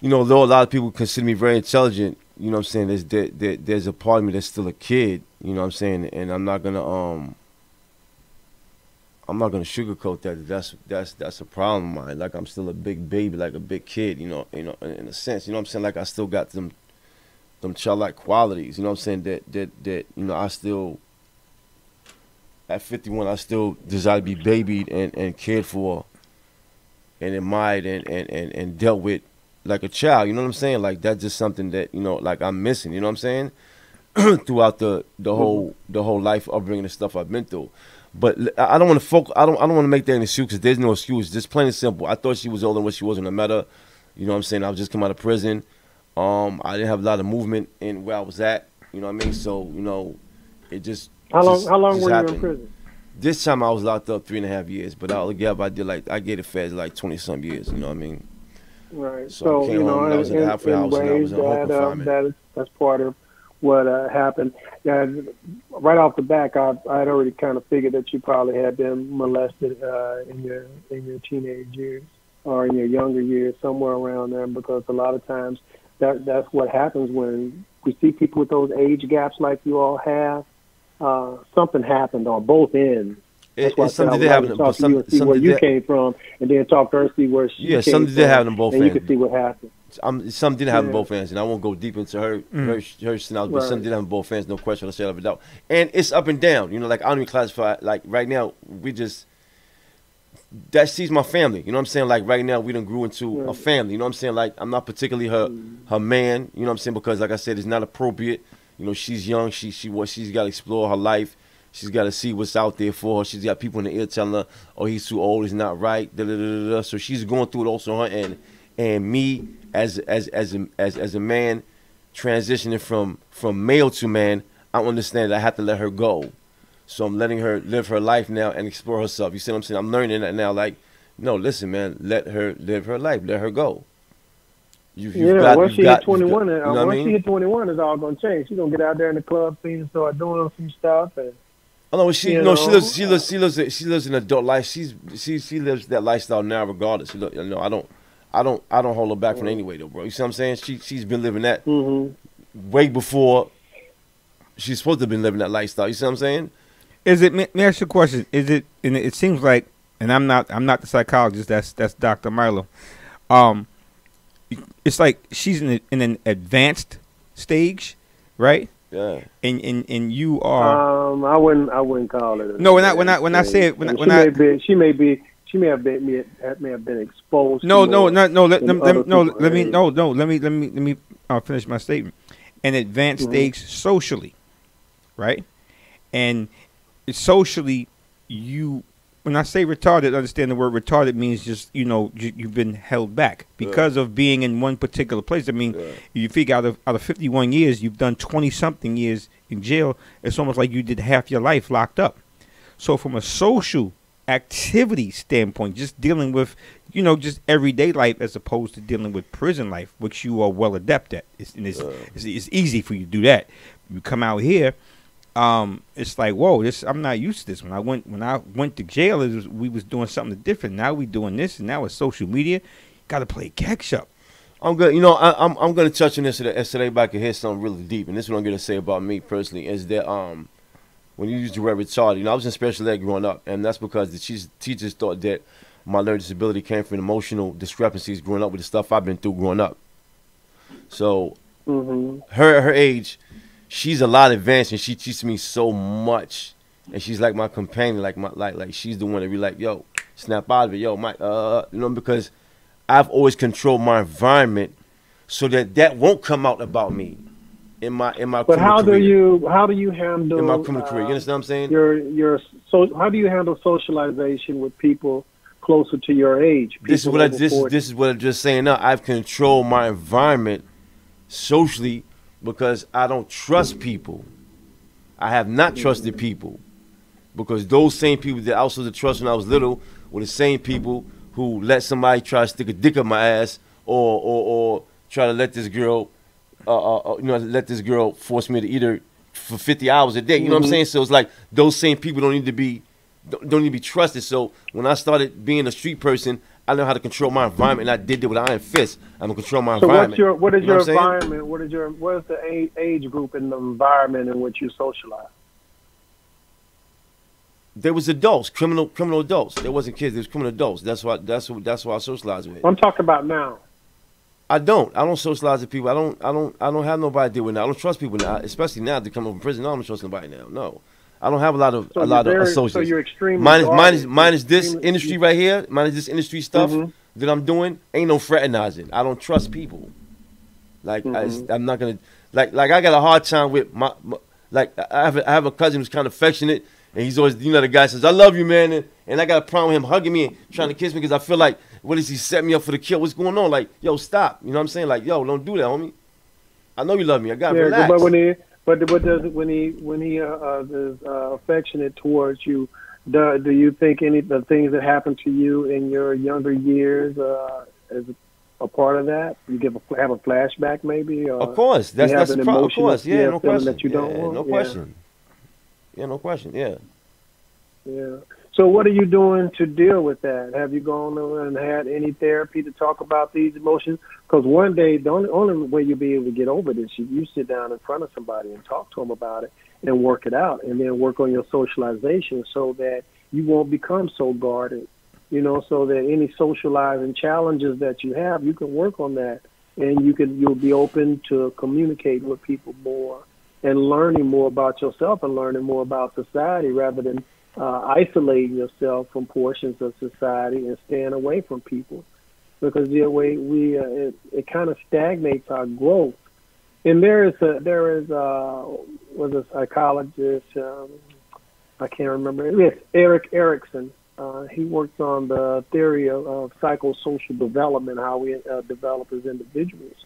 you know, though a lot of people consider me very intelligent, you know what I'm saying, there's a part of me that's still a kid, you know what I'm saying, and I'm not gonna sugarcoat that. That's a problem of mine. Like, I'm still a big baby, like a big kid, you know, in a sense, you know what I'm saying. Like, I still got them childlike qualities, you know what I'm saying. That you know, I still at 51, I still desire to be babied and cared for, and admired and dealt with like a child. You know what I'm saying. Like, that's just something that, you know, like, I'm missing. You know what I'm saying. Throughout the whole life upbringing and stuff I've been through. But I don't want to focus. I don't want to make that an excuse, because there's no excuse. Just plain and simple. I thought she was older than what she was when I met her. You know what I'm saying. I was just come out of prison. I didn't have a lot of movement in where I was at. You know what I mean. So, you know, it just How long were happened. you in prison? This time I was locked up 3.5 years, but altogether I gave the feds like 20-some years. You know what I mean. Right. So I came you home know, and I was in the halfway house and I was in home confinement. that's part of what happened. Yeah, right off the back, I'd already kind of figured that you probably had been molested in your teenage years or in your younger years, somewhere around there, because a lot of times that's what happens when we see people with those age gaps like you all have. Something happened on both ends. That's why Something I did happen. to talk to you and see where you came from, and then talk to her, see where she came something did happen on both and ends. you can see what happened. Something did happen on both ends, and I won't go deep into her scenario, but something did happen on both ends, no question, no shadow of a doubt. And it's up and down. You know, like, I don't even classify, like, right now, she's my family. You know what I'm saying? Like, right now, we done grew into a family. You know what I'm saying? Like, I'm not particularly her man. You know what I'm saying? Because, like I said, it's not appropriate. You know, she's young. She's got to explore her life. She's got to see what's out there for her. She's got people in the ear telling her, "Oh, he's too old. He's not right." Da, da, da, da, da. So she's going through it also on her end. And me, as a man, transitioning from male to man, I understand that I have to let her go. So I'm letting her live her life now and explore herself. You see what I'm saying? I'm learning that now. Like, no, listen, man, let her live her life. Let her go. Once she hit 21, she hit 21, it's all gonna change. She's gonna get out there in the club scene and start doing some stuff. And she lives an adult life. She lives that lifestyle now, regardless. You know, I don't hold her back from anyway, though, bro. You see what I'm saying? She's been living that way before she's supposed to have been living that lifestyle. You see what I'm saying? Let me ask you a question. Is it? And it seems like, and I'm not the psychologist. That's Dr. Milo. It's like she's in an advanced stage, right? Yeah. And you are. I wouldn't call it. No, when I say it, she may have been exposed. Let me finish my statement. An advanced stage socially, right? And socially, when I say retarded, understand the word retarded means just, you know, you've been held back because of being in one particular place. I mean, you figure out of 51 years, you've done 20-something years in jail. It's almost like you did half your life locked up. So from a social activity standpoint, just dealing with, you know, just everyday life as opposed to dealing with prison life, which you are well adept at. It's easy for you to do that. You come out here. It's like, whoa, I'm not used to this. When I went to jail, we was doing something different. Now we doing this, and now it's social media. Got to play catch up. I'm good. You know, I'm going to touch on this so that everybody can hear something really deep. And this is what I'm going to say about me personally is that when you use the word retarded, you know, I was in special ed growing up, and that's because the teachers thought that my learning disability came from emotional discrepancies growing up with the stuff I've been through growing up. So her age. She's a lot advanced, and she teaches me so much, and she's like my companion, like she's the one that be like, yo, snap out of it, yo, Mike, you know, because I've always controlled my environment so that won't come out about me in my But how do you handle in my criminal career? You understand what I'm saying? How do you handle socialization with people closer to your age? This is what I'm just saying now. I've controlled my environment socially. Because I don't trust people. I have not trusted people. Because those same people that I was supposed to trust when I was little were the same people who let somebody try to stick a dick up my ass or try to let this girl, let this girl force me to eat her for 50 hours a day. You know what I'm saying? So it's like those same people don't need to be trusted. So when I started being a street person, I know how to control my environment, and I did it with iron fist. I'm gonna control my environment. So what is You know your what I'm saying? environment? What is the age group and the environment in which you socialize? There was adults, criminal adults. There wasn't kids. There was criminal adults. That's why I socialized with. I'm talking about now. I don't socialize with people. I don't have nobody to deal with now. I don't trust people now, especially now they come up from prison. I don't trust nobody now. No, I don't have a lot of associates. So you're extremely minus this industry right here. Minus this industry stuff that I'm doing. Ain't no fraternizing. I don't trust people. Like I'm not gonna like I got a hard time with my like I have a cousin who's kind of affectionate. And he's always, the guy says, I love you, man. And I got a problem with him hugging me and trying to kiss me because I feel like, what is he set me up for the kill? What's going on? Like, yo, stop. You know what I'm saying? Like, yo, don't do that, homie. I know you love me. I got to relax. But when he is affectionate towards you, do you think any of the things that happened to you in your younger years is a part of that? You have a flashback maybe? Or of course. That's the problem. Of course. Yeah, no question. That you don't want? No question. Yeah, no question. Yeah. Yeah. So what are you doing to deal with that? Have you gone and had any therapy to talk about these emotions? Because one day, the only way you'll be able to get over this, you sit down in front of somebody and talk to them about it and work it out, and then work on your socialization so that you won't become so guarded, so that any socializing challenges that you have, you can work on that, and you'll be open to communicating with people more and learning more about yourself and learning more about society rather than isolating yourself from portions of society and staying away from people, because the way it kind of stagnates our growth. And there is a psychologist, I can't remember. Yes, Eric Erickson. He works on the theory of psychosocial development, how we develop as individuals.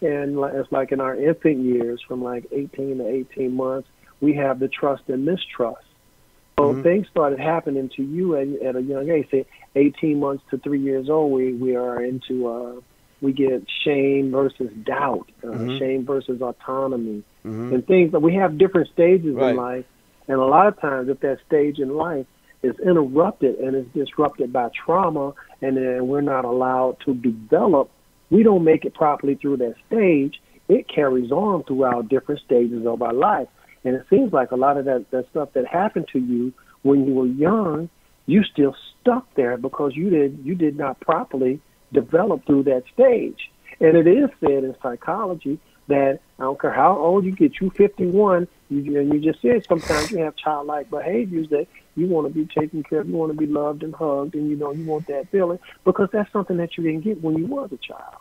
And it's like in our infant years, from like 18 to 18 months, we have the trust and mistrust. So things started happening to you at a young age. Say 18 months to 3 years old, we are into we get shame versus doubt, shame versus autonomy, and things. But we have different stages in life, and a lot of times, if that stage in life is interrupted and is disrupted by trauma, and then we're not allowed to develop, we don't make it properly through that stage, it carries on throughout different stages of our life. And it seems like a lot of that stuff that happened to you when you were young, you still stuck there because you did not properly develop through that stage. And it is said in psychology that I don't care how old you get, you 51, you just said sometimes you have childlike behaviors that you want to be taken care of, you want to be loved and hugged, and you want that feeling because that's something that you didn't get when you was a child.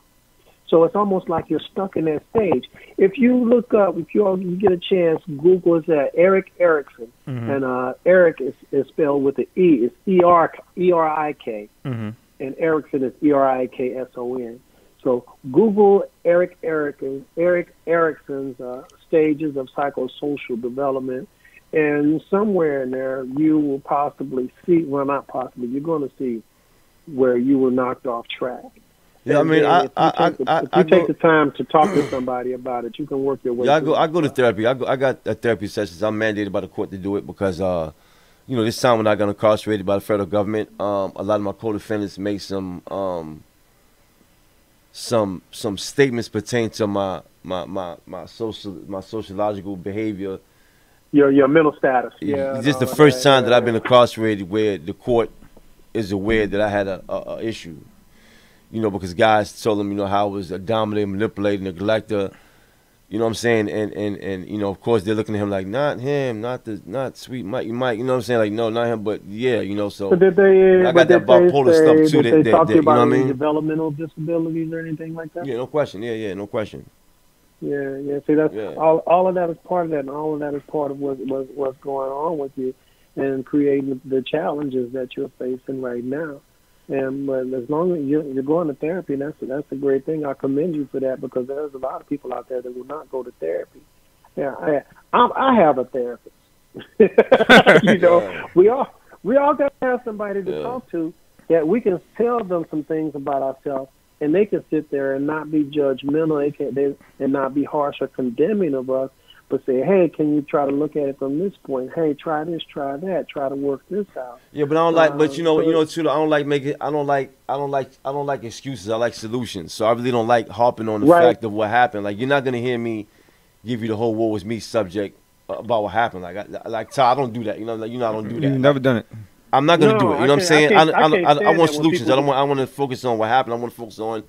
So it's almost like you're stuck in that stage. If you look up, if you get a chance, Google is Eric Erickson, and Eric is spelled with an E. It's E-R-I-K, and Erickson is E-R-I-K-S-O-N. So Google Eric Erickson's stages of psychosocial development, and somewhere in there you will possibly see, well, not possibly, you're going to see where you were knocked off track. Yeah, I mean, if you take the time to talk to somebody about it, you can work your way. Yeah, I go to therapy. I got therapy sessions. I'm mandated by the court to do it because, this time when I got incarcerated by the federal government, a lot of my co-defendants made some statements pertaining to my sociological behavior. Your mental status. Yeah, this is the first time that I've been incarcerated where the court is aware that I had a issue. Because guys told them, how I was a dominator, manipulator, neglector. You know what I'm saying? And of course, they're looking at him like, not him, not sweet Mike. You know what I'm saying? Like, no, not him, but yeah, so. But did they, I got that bipolar stuff too. Did they talk to you about you know what I mean? Developmental disabilities or anything like that? Yeah, no question. Yeah, no question. Yeah. See, that's all of that is part of that, and all of that is part of what's going on with you and creating the challenges that you're facing right now. But as long as you're going to therapy, that's a great thing. I commend you for that because there's a lot of people out there that will not go to therapy. Yeah, I have a therapist. we all got to have somebody to talk to that we can tell them some things about ourselves, and they can sit there and not be judgmental, and not be harsh or condemning of us, but say, hey, can you try to look at it from this point? Hey, try this, try that, try to work this out. Yeah, but I don't like. But too. I don't like making. I don't like excuses. I like solutions. So I really don't like harping on the fact of what happened. Like, you're not gonna hear me give you the whole "woe is me" subject about what happened. Like Ty, I don't do that. I don't do that. You've never done it. I'm not gonna do it. You know what I'm saying? I want solutions. People... I want to focus on what happened. I want to focus on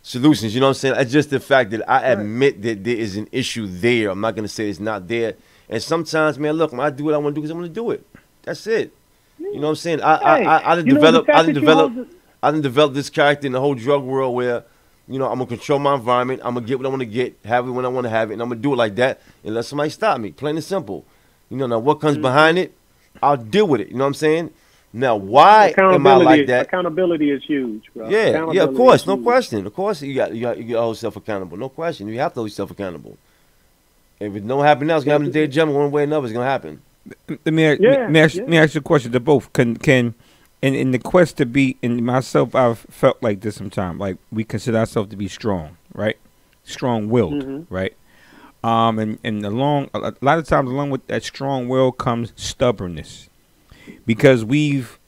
solutions. You know what I'm saying? It's just the fact that I admit that there is an issue there. I'm not gonna say it's not there. And sometimes, man, look, I do what I want to do because I want to do it. That's it. You know what I'm saying? I didn't develop this character in the whole drug world where, I'm gonna control my environment. I'm gonna get what I want to get, have it when I want to have it, and I'm gonna do it like that unless somebody stop me. Plain and simple. Now what comes behind it, I'll deal with it. You know what I'm saying? Now, why am I like that? Accountability is huge, bro. Yeah, of course, no question. Of course, you got to hold yourself accountable. No question, you have to hold yourself accountable. If it don't happen now, it's gonna happen today, gentlemen. One way or another, it's gonna happen. Let me ask you a question to both. Can in the quest to be, in myself, I've felt like this sometimes. Like, we consider ourselves to be strong, right? Strong-willed, right? And a lot of times along with that strong will comes stubbornness, because we've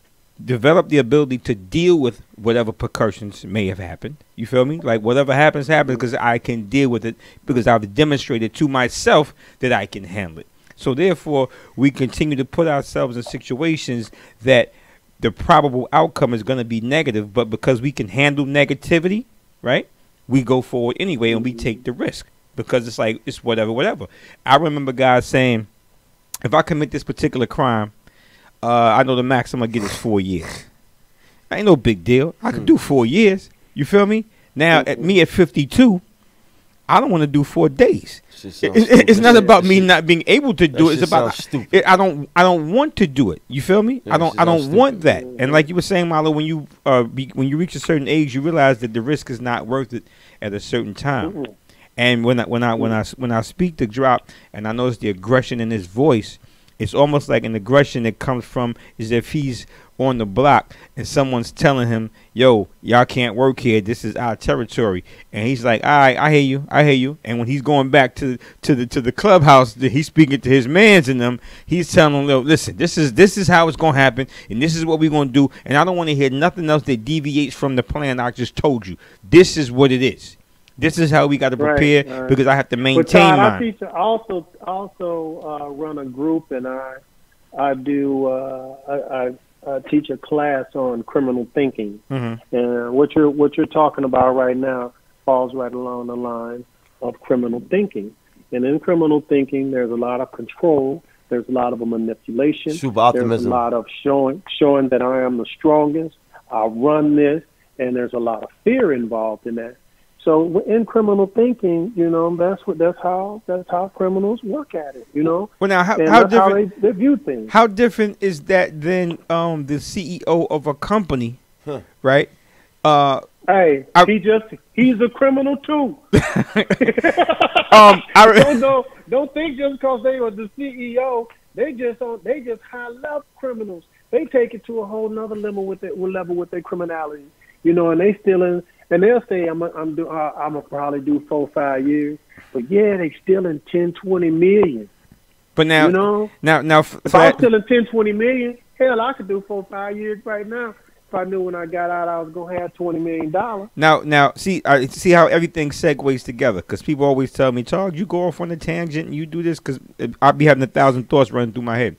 developed the ability to deal with whatever precautions may have happened. You feel me? Like, whatever happens because I can deal with it, because I've demonstrated to myself that I can handle it. So therefore, we continue to put ourselves in situations that the probable outcome is going to be negative, but because we can handle negativity, right, we go forward anyway and we take the risk, because it's like, it's whatever. I remember guys saying, if I commit this particular crime, I know the max I'm going to get is 4 years. Ain't no big deal. I could do 4 years. You feel me? Now, at 52, I don't want to do 4 days. It's not about me not being able to do it. It's about I don't want to do it. You feel me? I don't want that. And like you were saying, Milo, when you reach a certain age, you realize that the risk is not worth it at a certain time. And when I speak to Drop, and I notice the aggression in his voice, it's almost like an aggression that comes from as if he's on the block and someone's telling him, yo, y'all can't work here, this is our territory. And he's like, all right, I hear you. And when he's going back to the clubhouse, he's speaking to his mans and them, he's telling them, yo, listen, this is how it's gonna happen, and this is what we're gonna do, and I don't want to hear nothing else that deviates from the plan I just told you. This is what it is. This is how we got to prepare, because I have to maintain mine. I also run a group, and I teach a class on criminal thinking. And what you're talking about right now falls right along the line of criminal thinking. And in criminal thinking, there's a lot of control. There's a lot of manipulation. Super optimism. There's a lot of showing that I am the strongest. I run this, and there's a lot of fear involved in that. So in criminal thinking, that's how criminals work at it, Well, now how different, how they view things. How different is that than the CEO of a company, right? Hey, he's a criminal too. Don't think just because they were the CEO, they just high level criminals. They take it to a whole nother level with their criminality, and they still in. And they'll say, I'm gonna probably do 4 or 5 years, but yeah, they stealing 10, 20 million. But now, now, if I was stealing 10, 20 million, hell, I could do 4 or 5 years right now. If I knew when I got out I was gonna have $20 million. Now, see how everything segues together, because people always tell me, Todd, you go off on a tangent and you do this, because I'll be having 1,000 thoughts running through my head.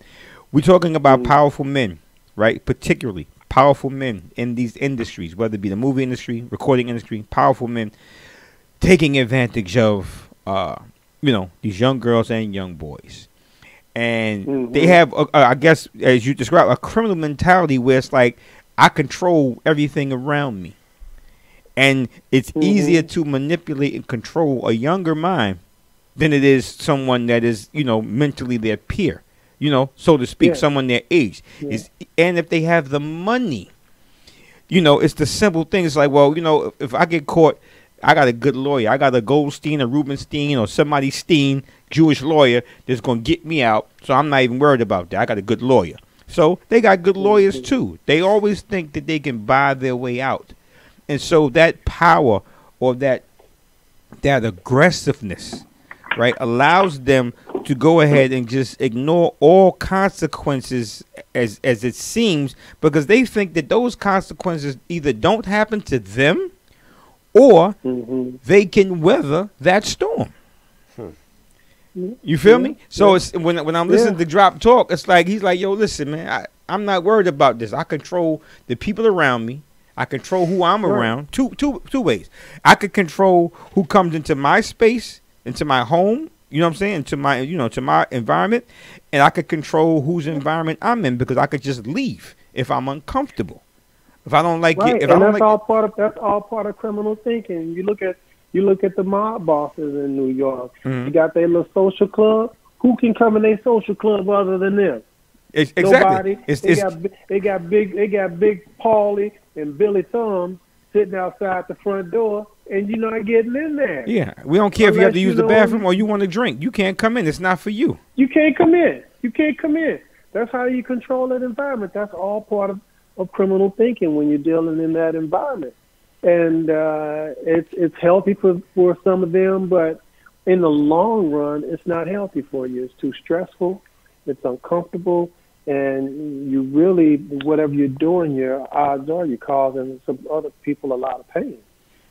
We're talking about powerful men, right? Particularly powerful men in these industries, whether it be the movie industry, recording industry, powerful men taking advantage of, these young girls and young boys. And they have, I guess, as you described, a criminal mentality where it's like, I control everything around me. And it's easier to manipulate and control a younger mind than it is someone that is, mentally their peer. So to speak, someone their age. And if they have the money, it's the simple thing. It's like, well, if I get caught, I got a good lawyer. I got a Goldstein, a Rubenstein, or somebody Steen, Jewish lawyer that's going to get me out. So I'm not even worried about that. I got a good lawyer. So they got good lawyers too. They always think that they can buy their way out. And so that power or that aggressiveness, right, allows them to go ahead and just ignore all consequences as it seems, because they think that those consequences either don't happen to them or they can weather that storm. You feel me? So it's when I'm listening to Drop Talk, it's like he's like, yo, listen, man, I'm not worried about this. I control the people around me. I control who I'm around. Two ways. I could control who comes into my space, into my home, you know what I'm saying, to my environment, and I could control whose environment I'm in, because I could just leave if I'm uncomfortable. If I don't like it, if and I don't that's like all part of criminal thinking. You look at the mob bosses in New York. You got their little social club. Who can come in their social club other than them? Exactly. Nobody. They got big Paulie and Billy Thumb sitting outside the front door, and you're not getting in there. Yeah, we don't care if you have to use the bathroom or you want to drink. You can't come in. It's not for you. You can't come in. That's how you control that environment. That's all part of criminal thinking when you're dealing in that environment. And it's healthy for some of them, but in the long run, it's not healthy for you. It's too stressful. It's uncomfortable. And you really, whatever you're doing here, odds are you're causing some other people a lot of pain.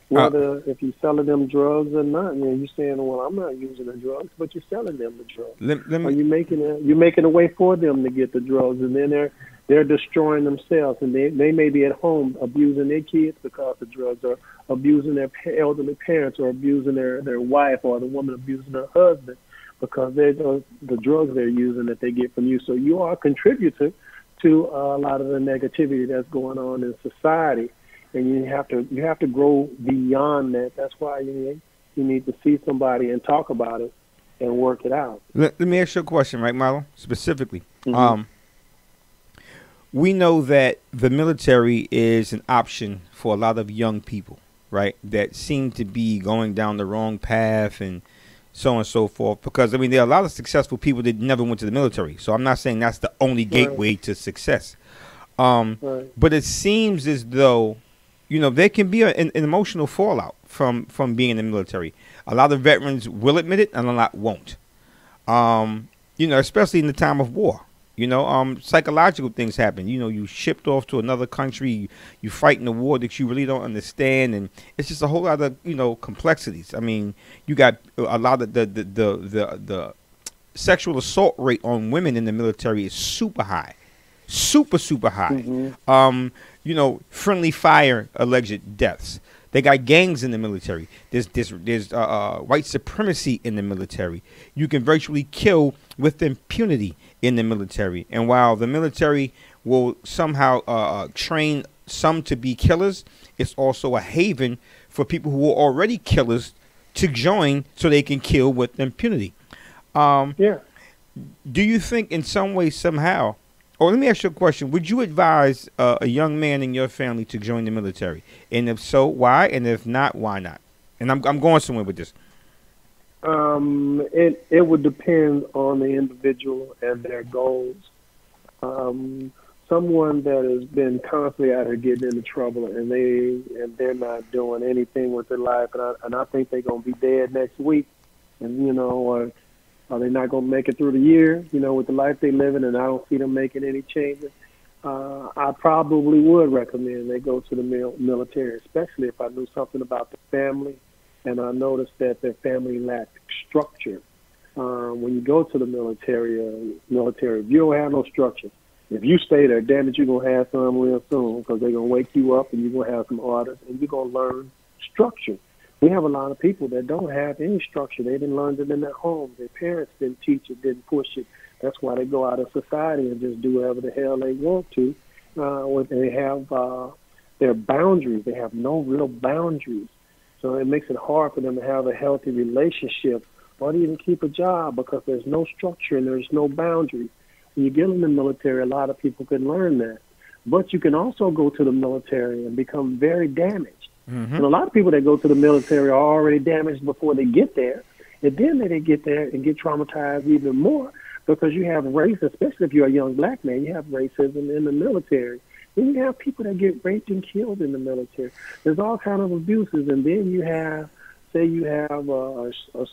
Whether if you're selling them drugs or not, you're saying, well, I'm not using the drugs, but you're selling them the drugs. Or you're making a way for them to get the drugs, and then they're destroying themselves, and they may be at home abusing their kids because the drugs, or abusing their elderly parents, or abusing their wife, or the woman abusing her husband because they're the drugs they're using that they get from you. So you are a contributor to a lot of the negativity that's going on in society, and you have to grow beyond that. That's why you need to see somebody and talk about it and work it out. Let me ask you a question, right, Marlon? Specifically, we know that the military is an option for a lot of young people, right, that seem to be going down the wrong path and so on and so forth. Because, there are a lot of successful people that never went to the military. So I'm not saying that's the only gateway to success. But it seems as though, there can be an emotional fallout from being in the military. A lot of veterans will admit it, and a lot won't. Especially in the time of war. Psychological things happen. You shipped off to another country. You fight in a war that you really don't understand, and it's just a whole lot of complexities. You got a lot of the sexual assault rate on women in the military is super high, super high. Friendly fire alleged deaths. They got gangs in the military. There's white supremacy in the military. You can virtually kill with impunity in the military. And while the military will somehow train some to be killers, it's also a haven for people who are already killers to join so they can kill with impunity. Do you think in some way, somehow, or let me ask you a question. Would you advise a young man in your family to join the military? And if so, why? And if not, why not? And I'm going somewhere with this. It would depend on the individual and their goals. Someone that has been constantly out here getting into trouble, and they're not doing anything with their life, and I think they're gonna be dead next week, and or are they not gonna make it through the year, with the life they living, and I don't see them making any changes. I probably would recommend they go to the military, especially if I knew something about the family. And I noticed that their family lacked structure. When you go to the military, if you don't have no structure, if you stay there, damn it, you're going to have some real soon, because they're going to wake you up and you're going to have some orders and you're going to learn structure. We have a lot of people that don't have any structure. They didn't learn it in their home. Their parents didn't teach it, didn't push it. That's why they go out of society and just do whatever the hell they want to. When they have their boundaries, they have no real boundaries. So it makes it hard for them to have a healthy relationship or to even keep a job, because there's no structure and there's no boundaries. When you get in the military, a lot of people can learn that. But you can also go to the military and become very damaged. And a lot of people that go to the military are already damaged before they get there. And then they get there and get traumatized even more, because you have race, especially if you're a young black man, you have racism in the military. Then you have people that get raped and killed in the military. There's all kind of abuses, and then you have, say, you have a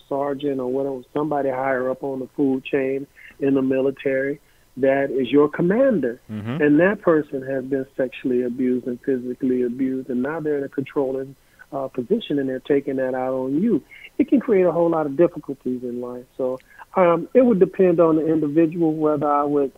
sergeant or whatever, somebody higher up on the food chain in the military that is your commander, and that person has been sexually abused and physically abused, and now they're in a controlling position, and they're taking that out on you. It can create a whole lot of difficulties in life. So it would depend on the individual whether I would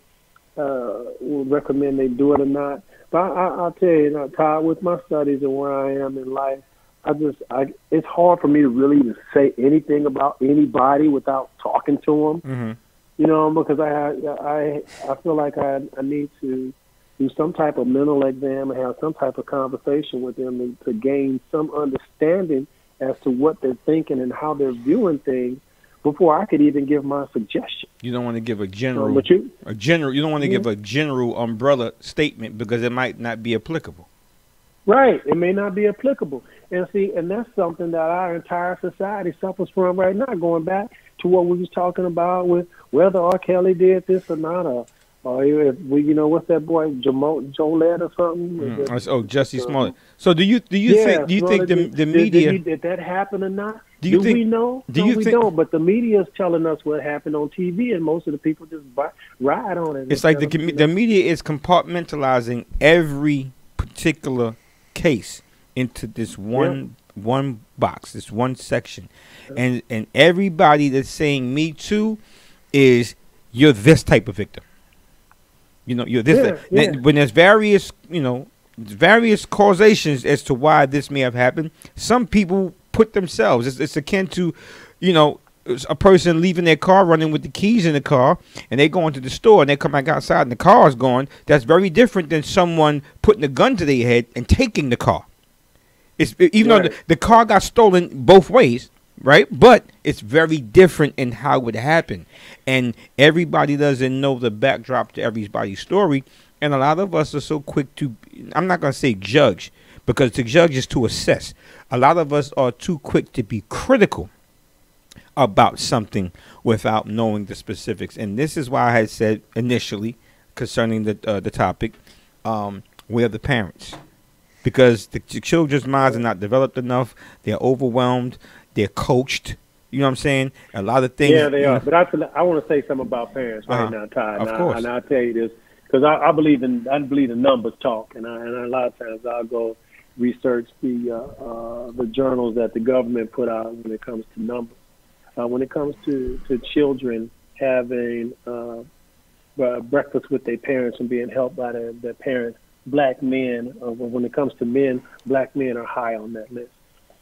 recommend they do it or not. But I'll tell you, Todd, with my studies and where I am in life, it's hard for me to really even say anything about anybody without talking to them. You know, because I feel like I need to do some type of mental exam and have some type of conversation with them to gain some understanding as to what they're thinking and how they're viewing things before I could even give my suggestion. You don't want to give a general, you don't want to give a general umbrella statement because it might not be applicable. Right. It may not be applicable. And see, and that's something that our entire society suffers from right now, going back to what we was talking about with whether R. Kelly did this or not, or if we, you know, what's that boy, Jolette or something? Jussie Smollett. So do you think the media did that happen or not? Do we know? We don't. But the media is telling us what happened on TV, and most of the people just ride on it. It's like the media is compartmentalizing every particular case into this one box, this one section, and everybody that's saying Me Too is you're this type of victim. You know, you're this. When there's various causations as to why this may have happened. Some people put themselves. It's akin to, a person leaving their car, running with the keys in the car, and they go into the store and they come back outside and the car is gone. That's very different than someone putting a gun to their head and taking the car. Even though the car got stolen both ways, right? But it's very different in how it happened. And everybody doesn't know the backdrop to everybody's story. And a lot of us are so quick to, I'm not going to say judge, because to judge is to assess. A lot of us are too quick to be critical about something without knowing the specifics. And this is why I had said initially concerning the topic, we're the parents. Because the children's minds are not developed enough. They're overwhelmed. They're coached. You know what I'm saying? A lot of things. Yeah, they are. But I want to say something about parents right now, Todd. Of course. And I'll tell you this, because I believe in numbers talk, and a lot of times I'll go research the journals that the government put out when it comes to numbers. When it comes to children having breakfast with their parents and being helped by their parents, black men, when it comes to men, black men are high on that list.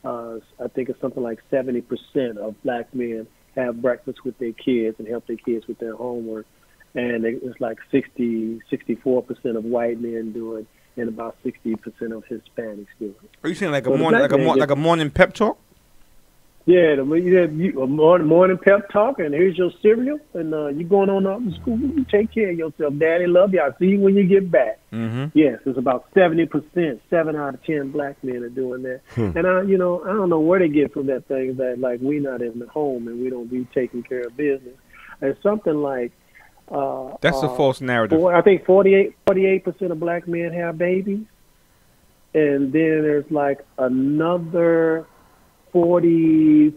I think it's something like 70% of black men have breakfast with their kids and help their kids with their homework. And it's like 64% of white men do it, and about 60% of Hispanics do it. Are you saying like a morning pep talk? Yeah, a morning pep talk, and here's your cereal, and you going on up to school. You take care of yourself. Daddy love you. I'll see you when you get back. Yes, it's about 70%. 7 out of 10 black men are doing that. And I don't know where they get from that thing that like we not in the home and we don't be taking care of business. It's something like that's a false narrative. I think 48% of black men have babies, and then there's like another 44%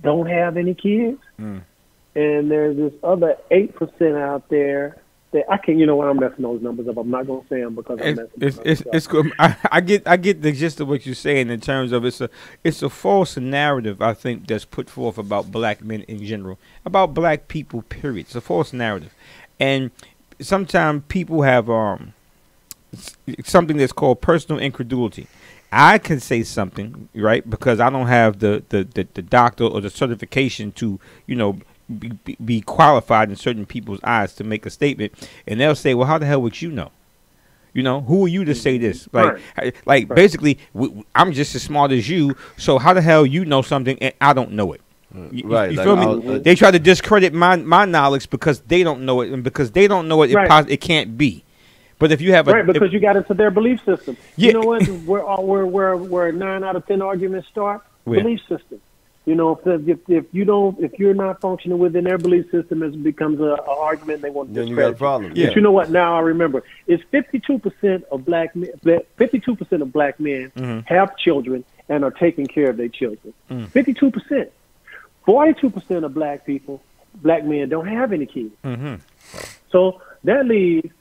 don't have any kids, and there's this other 8% out there that I can't. You know what? I'm messing those numbers up. I'm not gonna say them because I'm messing. It's cool. I get the gist of what you're saying in terms of it's a false narrative. I think that's put forth about black men in general, about black people. Period. It's a false narrative, and sometimes people have something that's called personal incredulity. I can say something, right, because I don't have the doctor or the certification to, be qualified in certain people's eyes to make a statement, and they'll say, well, how the hell would you know? Who are you to say this? Like basically, I'm just as smart as you, so how the hell you know something and I don't know it? You feel me? They try to discredit my knowledge because they don't know it, and because they don't know it, it can't be. But if you have because you got into their belief system. Yeah. You know what? Where 9 out of 10 arguments start? Belief system. You know, if you're not functioning within their belief system, it becomes a argument. They want to Then you got a discredit problem. Yeah. But you know what? Now I remember, it's 52% of black men. 52% of black men have children and are taking care of their children. 52%. 42% of black men don't have any kids. So that leaves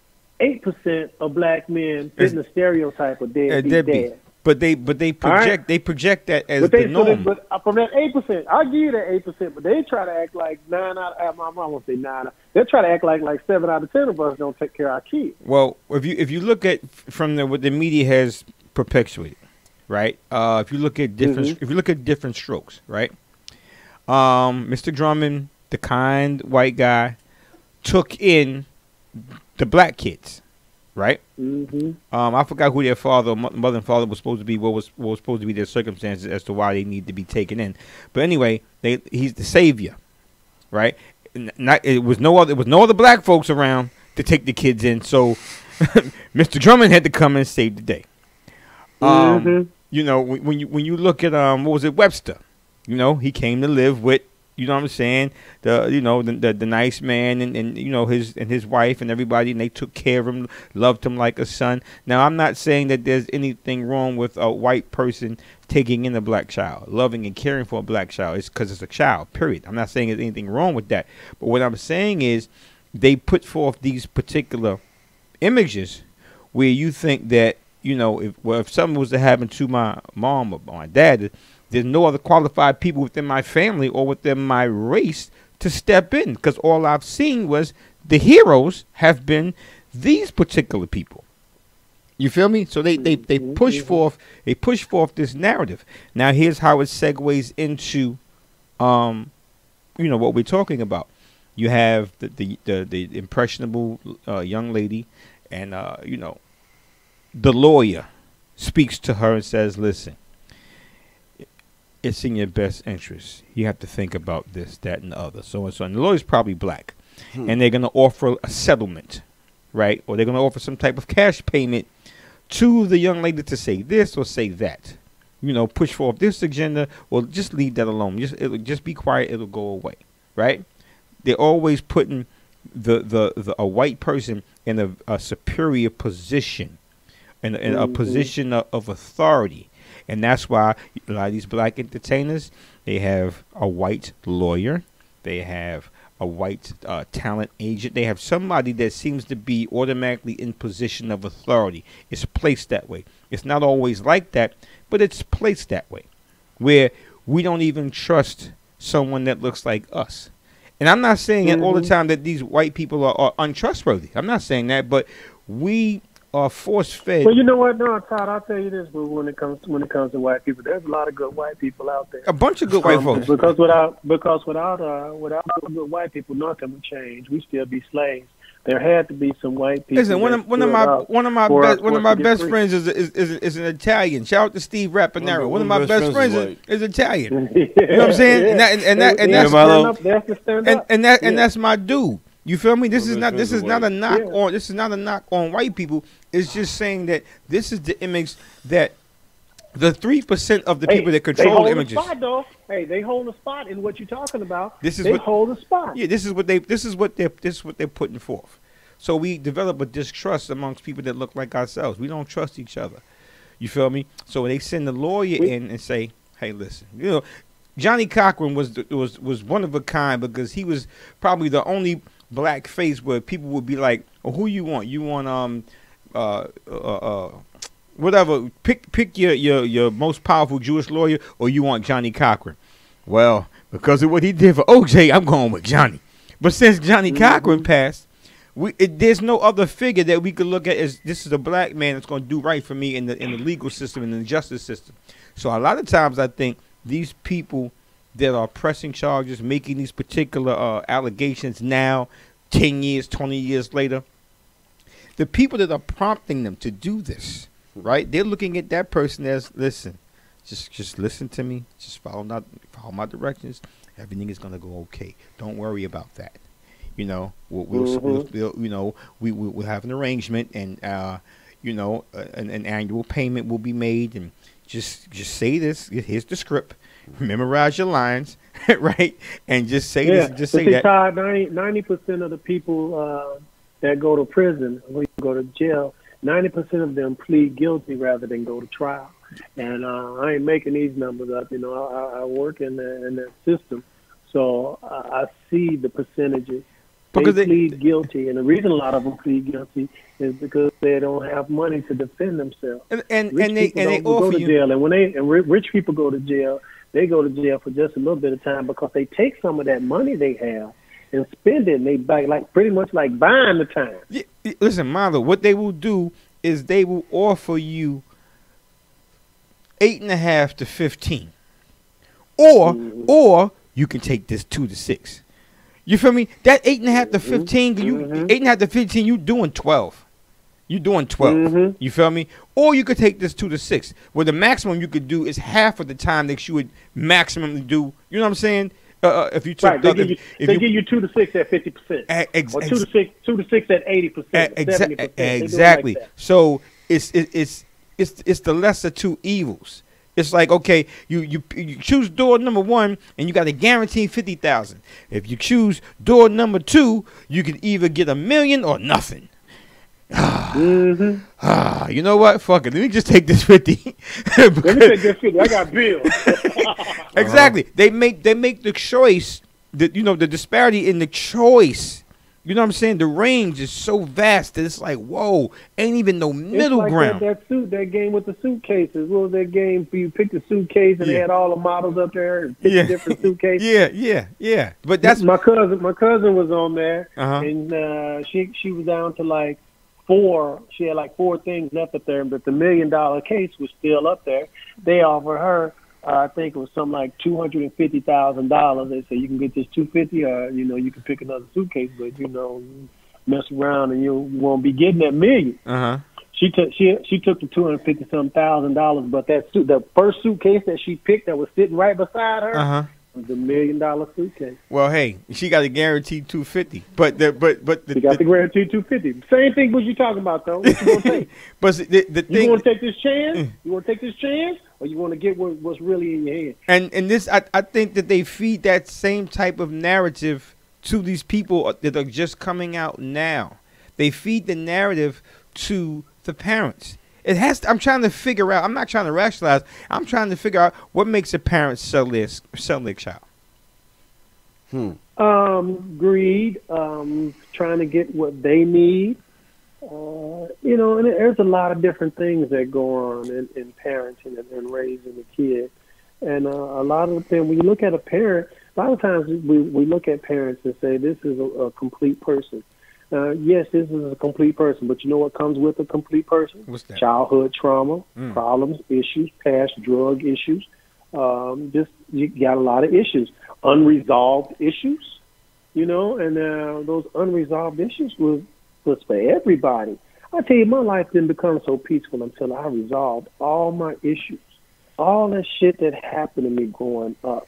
8% of black men fitting the stereotype of deadbeat dad. But they project right. they project that as But the norm. but from that 8%, I'll give you that 8%. But they try to act like 9 out. I won't say 9. They try to act like 7 out of 10 of us don't take care of our kids. Well, if you look at from what the media has perpetuated, right? If you look at different strokes, right? Mr. Drummond, the kind white guy, took in the black kids, right? I forgot who their father, mother, and father was supposed to be. What was supposed to be their circumstances as to why they need to be taken in. But anyway, he's the savior, right? It was no other black folks around to take the kids in, so Mr. Drummond had to come and save the day. You know, when you look at what was it, Webster? You know, he came to live with, you know what I'm saying, the nice man and you know his wife and everybody, and they took care of him, loved him like a son. Now, I'm not saying that there's anything wrong with a white person taking in a black child, loving and caring for a black child. It's because it's a child, period. I'm not saying there's anything wrong with that. But what I'm saying is they put forth these particular images where you think that, you know, if something was to happen to my mom or my dad, there's no other qualified people within my family or within my race to step in, because all I've seen was the heroes have been these particular people. You feel me? So they push forth this narrative. Now here's how it segues into you know, what we're talking about. You have the impressionable young lady, and you know, the lawyer speaks to her and says, listen, it's in your best interest. You have to think about this, that, and the other, so and so. And the lawyer's probably black, and they're going to offer a settlement, right? Or they're going to offer some type of cash payment to the young lady to say this or say that. You know, push forth this agenda, or just leave that alone. Just be quiet. It'll go away, right? They're always putting a white person in a superior position, in a position of authority. And that's why a lot of these black entertainers, they have a white lawyer, they have a white talent agent, they have somebody that seems to be automatically in position of authority. It's placed that way. It's not always like that, but it's placed that way, where we don't even trust someone that looks like us. And I'm not saying that all the time that these white people are untrustworthy. I'm not saying that, but we are force-fed. Well, you know what, no, Todd, I'll tell you this, but when it comes to white people, there's a lot of good white people out there. A bunch of good white folks. Because without good white people, nothing would change. We still be slaves. There had to be some white people. Listen, one of my best friends is an Italian. Shout out to Steve Rappanero. One of my best friends is Italian. You know what I'm saying? And that's my dude. You feel me? This is not a knock on white people. It's just saying that this is the image that the 3% of the people that control the images. They hold a spot in what you're talking about. They hold a spot. Yeah, this is what they're putting forth. So we develop a distrust amongst people that look like ourselves. We don't trust each other. You feel me? So when they send the lawyer in and say, "Hey, listen, you know, Johnny Cochran was one of a kind, because he was probably the only black face where people would be like, oh, who you want? You want whatever. Pick your most powerful Jewish lawyer, or you want Johnny Cochran. Well, because of what he did for OJ, I'm going with Johnny. But since Johnny Cochran passed, there's no other figure that we could look at as this is a black man that's going to do right for me in the legal system, in the justice system. So a lot of times I think these people that are pressing charges, making these particular allegations now, 10 years, 20 years later, the people that are prompting them to do this, right? They're looking at that person as, listen, just listen to me, just follow my directions. Everything is gonna go okay. Don't worry about that. You know, we'll have an arrangement, and an annual payment will be made, and just say this. Here's the script. Memorize your lines, right? And just say this. Just say that. Todd, 90% of the people that go to prison, when you go to jail, 90% of them plead guilty rather than go to trial. And I ain't making these numbers up. I work in that system, so I see the percentages. Because they plead guilty, and the reason a lot of them plead guilty is because they don't have money to defend themselves. And they go to jail, and rich people go to jail. They go to jail for just a little bit of time because they take some of that money they have and spend it, and they buy pretty much like buying the time. Yeah, listen, Milo, what they will do is they will offer you 8.5 to 15, or you can take this 2 to 6. You feel me? That 8.5 to 15, 8.5 to 15, you doing 12. You doing 12. You feel me? Or you could take this 2 to 6, where the maximum you could do is half of the time that you would maximally do. You know what I'm saying? If you took they give you 2 to 6 at 50%, or 2 to 6 at 80%, 70%. Exactly. Like so it's the lesser two evils. It's like, okay, you choose door number 1 and you got a guaranteed 50,000. If you choose door number 2, you can either get $1 million or nothing. You know what? Fuck it. Let me just take this 50. Let me take this 50. I got bills. Exactly. They make the choice. The disparity in the choice. You know what I'm saying? The range is so vast that it's like, whoa, ain't even no middle ground. That game with the suitcases. What was that game? You picked a suitcase and they had all the models up there and picked different suitcases. Yeah. But that's my cousin. My cousin was on there, and she was down to like 4. She had like 4 things left up there, but the $1 million case was still up there. They offered her, I think it was something like $250,000. They said you can get this $250, or you can pick another suitcase, but mess around and you won't be getting that $1 million. She took the $250,000, but the first suitcase that she picked that was sitting right beside her was the $1 million suitcase. Well, hey, she got a guaranteed $250, but she got the guaranteed $250. Same thing. What you talking about though? What you gonna take? But the thing, you want to take this chance? You want to take this chance, or you want to get what's really in your head? And this, I think that they feed that same type of narrative to these people that are just coming out now. They feed the narrative to the parents. It has to, I'm trying to figure out. I'm not trying to rationalize. I'm trying to figure out what makes a parent sell their child. Greed, trying to get what they need. And there's a lot of different things that go on in parenting and raising a kid. And a lot of the things, when you look at a parent, a lot of times we look at parents and say, this is a complete person. Yes, this is a complete person, but you know what comes with a complete person? What's that? Childhood trauma, problems, issues, past drug issues. You got a lot of issues, unresolved issues, and those unresolved issues was for everybody. I tell you, my life didn't become so peaceful until I resolved all my issues, all that shit that happened to me growing up.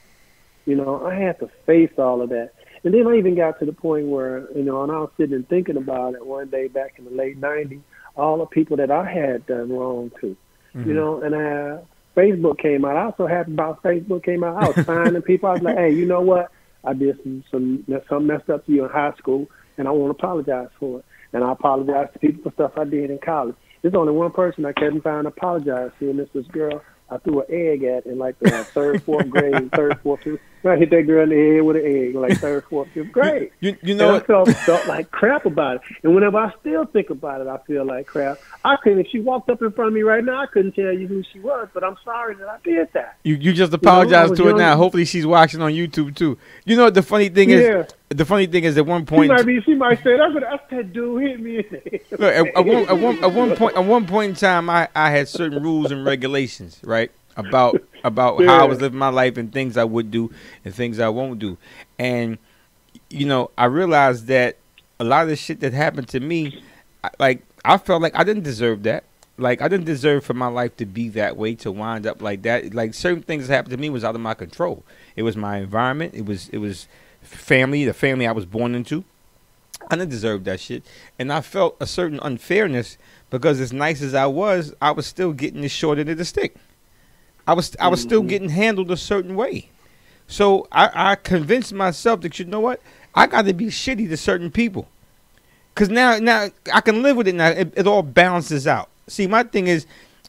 I had to face all of that. And then I even got to the point where, and I was sitting and thinking about it one day back in the late 90s, all the people that I had done wrong to, and Facebook came out. I was so happy about Facebook came out. I was finding people. I was like, hey, you know what? I did something messed up to you in high school, and I want to apologize for it. And I apologize to people for stuff I did in college. There's only one person I couldn't find to apologize to, and it's this girl I threw an egg at in like the third, fourth grade, fifth. I hit that girl in the head with an egg, like third, fourth, fifth grade. I felt like crap about it. And whenever I still think about it, I feel like crap. If she walked up in front of me right now, I couldn't tell you who she was, but I'm sorry that I did that. You just apologize to her now. Hopefully she's watching on YouTube too. The funny thing is, at one point she might say that's that dude hit me in the head. Look, at one point in time, I had certain rules and regulations, right? About how I was living my life and things I would do and things I won't do. And, I realized that a lot of the shit that happened to me, I felt like I didn't deserve that. Like, I didn't deserve for my life to be that way, to wind up like that. Like, certain things that happened to me was out of my control. It was my environment. It was family, the family I was born into. I didn't deserve that shit. And I felt a certain unfairness because as nice as I was still getting the short end of the stick. I was still getting handled a certain way. So I convinced myself that, you know what? I got to be shitty to certain people. Because now I can live with it now. It all balances out. See, my thing is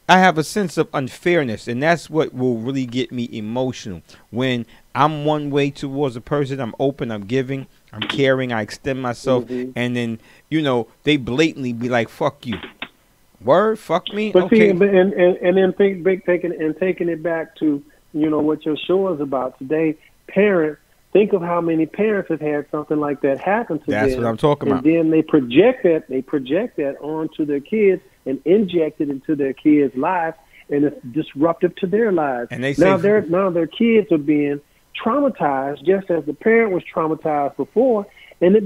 I have a sense of unfairness, and that's what will really get me emotional. When I'm one way towards a person, I'm open, I'm giving, I'm caring, I extend myself, and then, you know, they blatantly be like, fuck you. Word, fuck me. But okay. see, and then taking it back to, you know, what your show is about today. Parents, think of how many parents have had something like that happen to them. That's what I'm talking about. And then they project that onto their kids and inject it into their kids' lives, and it's disruptive to their lives. And they now their kids are being traumatized just as the parent was traumatized before, and it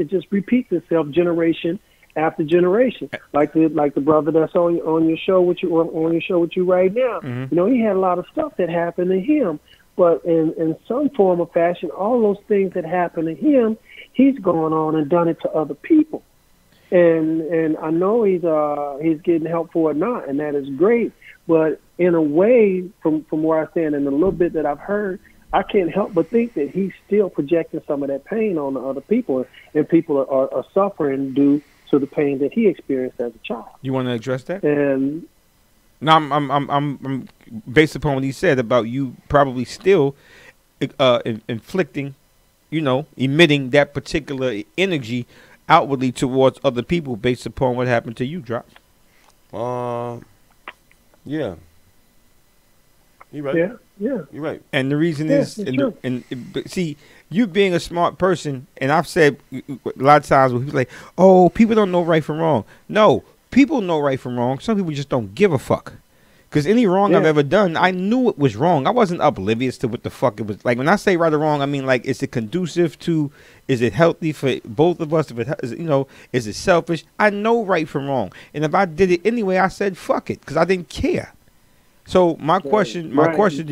just repeats itself generation after generation. Like the brother that's on your show with you right now. Mm-hmm. You know, he had a lot of stuff that happened to him, but in some form or fashion, all those things that happened to him, he's gone on and done it to other people. And I know he's getting help for it now, and that is great. But in a way, from where I stand and the little bit that I've heard, I can't help but think that he's still projecting some of that pain on the other people, and people are suffering due to the pain that he experienced as a child. You want to address that? And no, I'm based upon what he said about you probably still inflicting, you know, emitting that particular energy outwardly towards other people based upon what happened to you, Drop. Yeah. You're right. Yeah. You're right. And the reason is, see, you being a smart person, and I've said a lot of times when people like, oh, people don't know right from wrong. No, people know right from wrong. Some people just don't give a fuck. Because any wrong I've ever done, I knew it was wrong. I wasn't oblivious to what the fuck it was. Like, when I say right or wrong, I mean, like, is it conducive to, is it healthy for both of us? If it, you know, is it selfish? I know right from wrong. And if I did it anyway, I said fuck it, because I didn't care. So my question to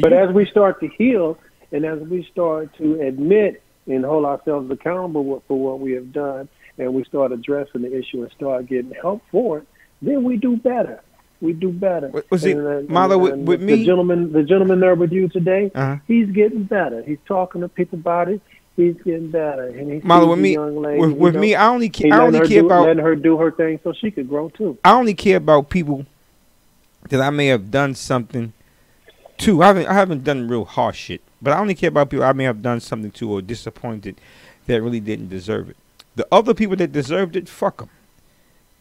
but you. as we start to heal, and as we start to admit and hold ourselves accountable for what we have done, and we start addressing the issue and start getting help for it, then we do better. We do better. Marlo, with me, the gentleman there with you today, he's getting better. He's talking to people about it. He's getting better. And he's Marlo, with me, young lady, with me, I only care about letting her do her thing so she could grow too. I only care about people that I may have done something to. I haven't done real harsh shit, but I only care about people I may have done something to or disappointed that really didn't deserve it. The other people that deserved it, fuck them.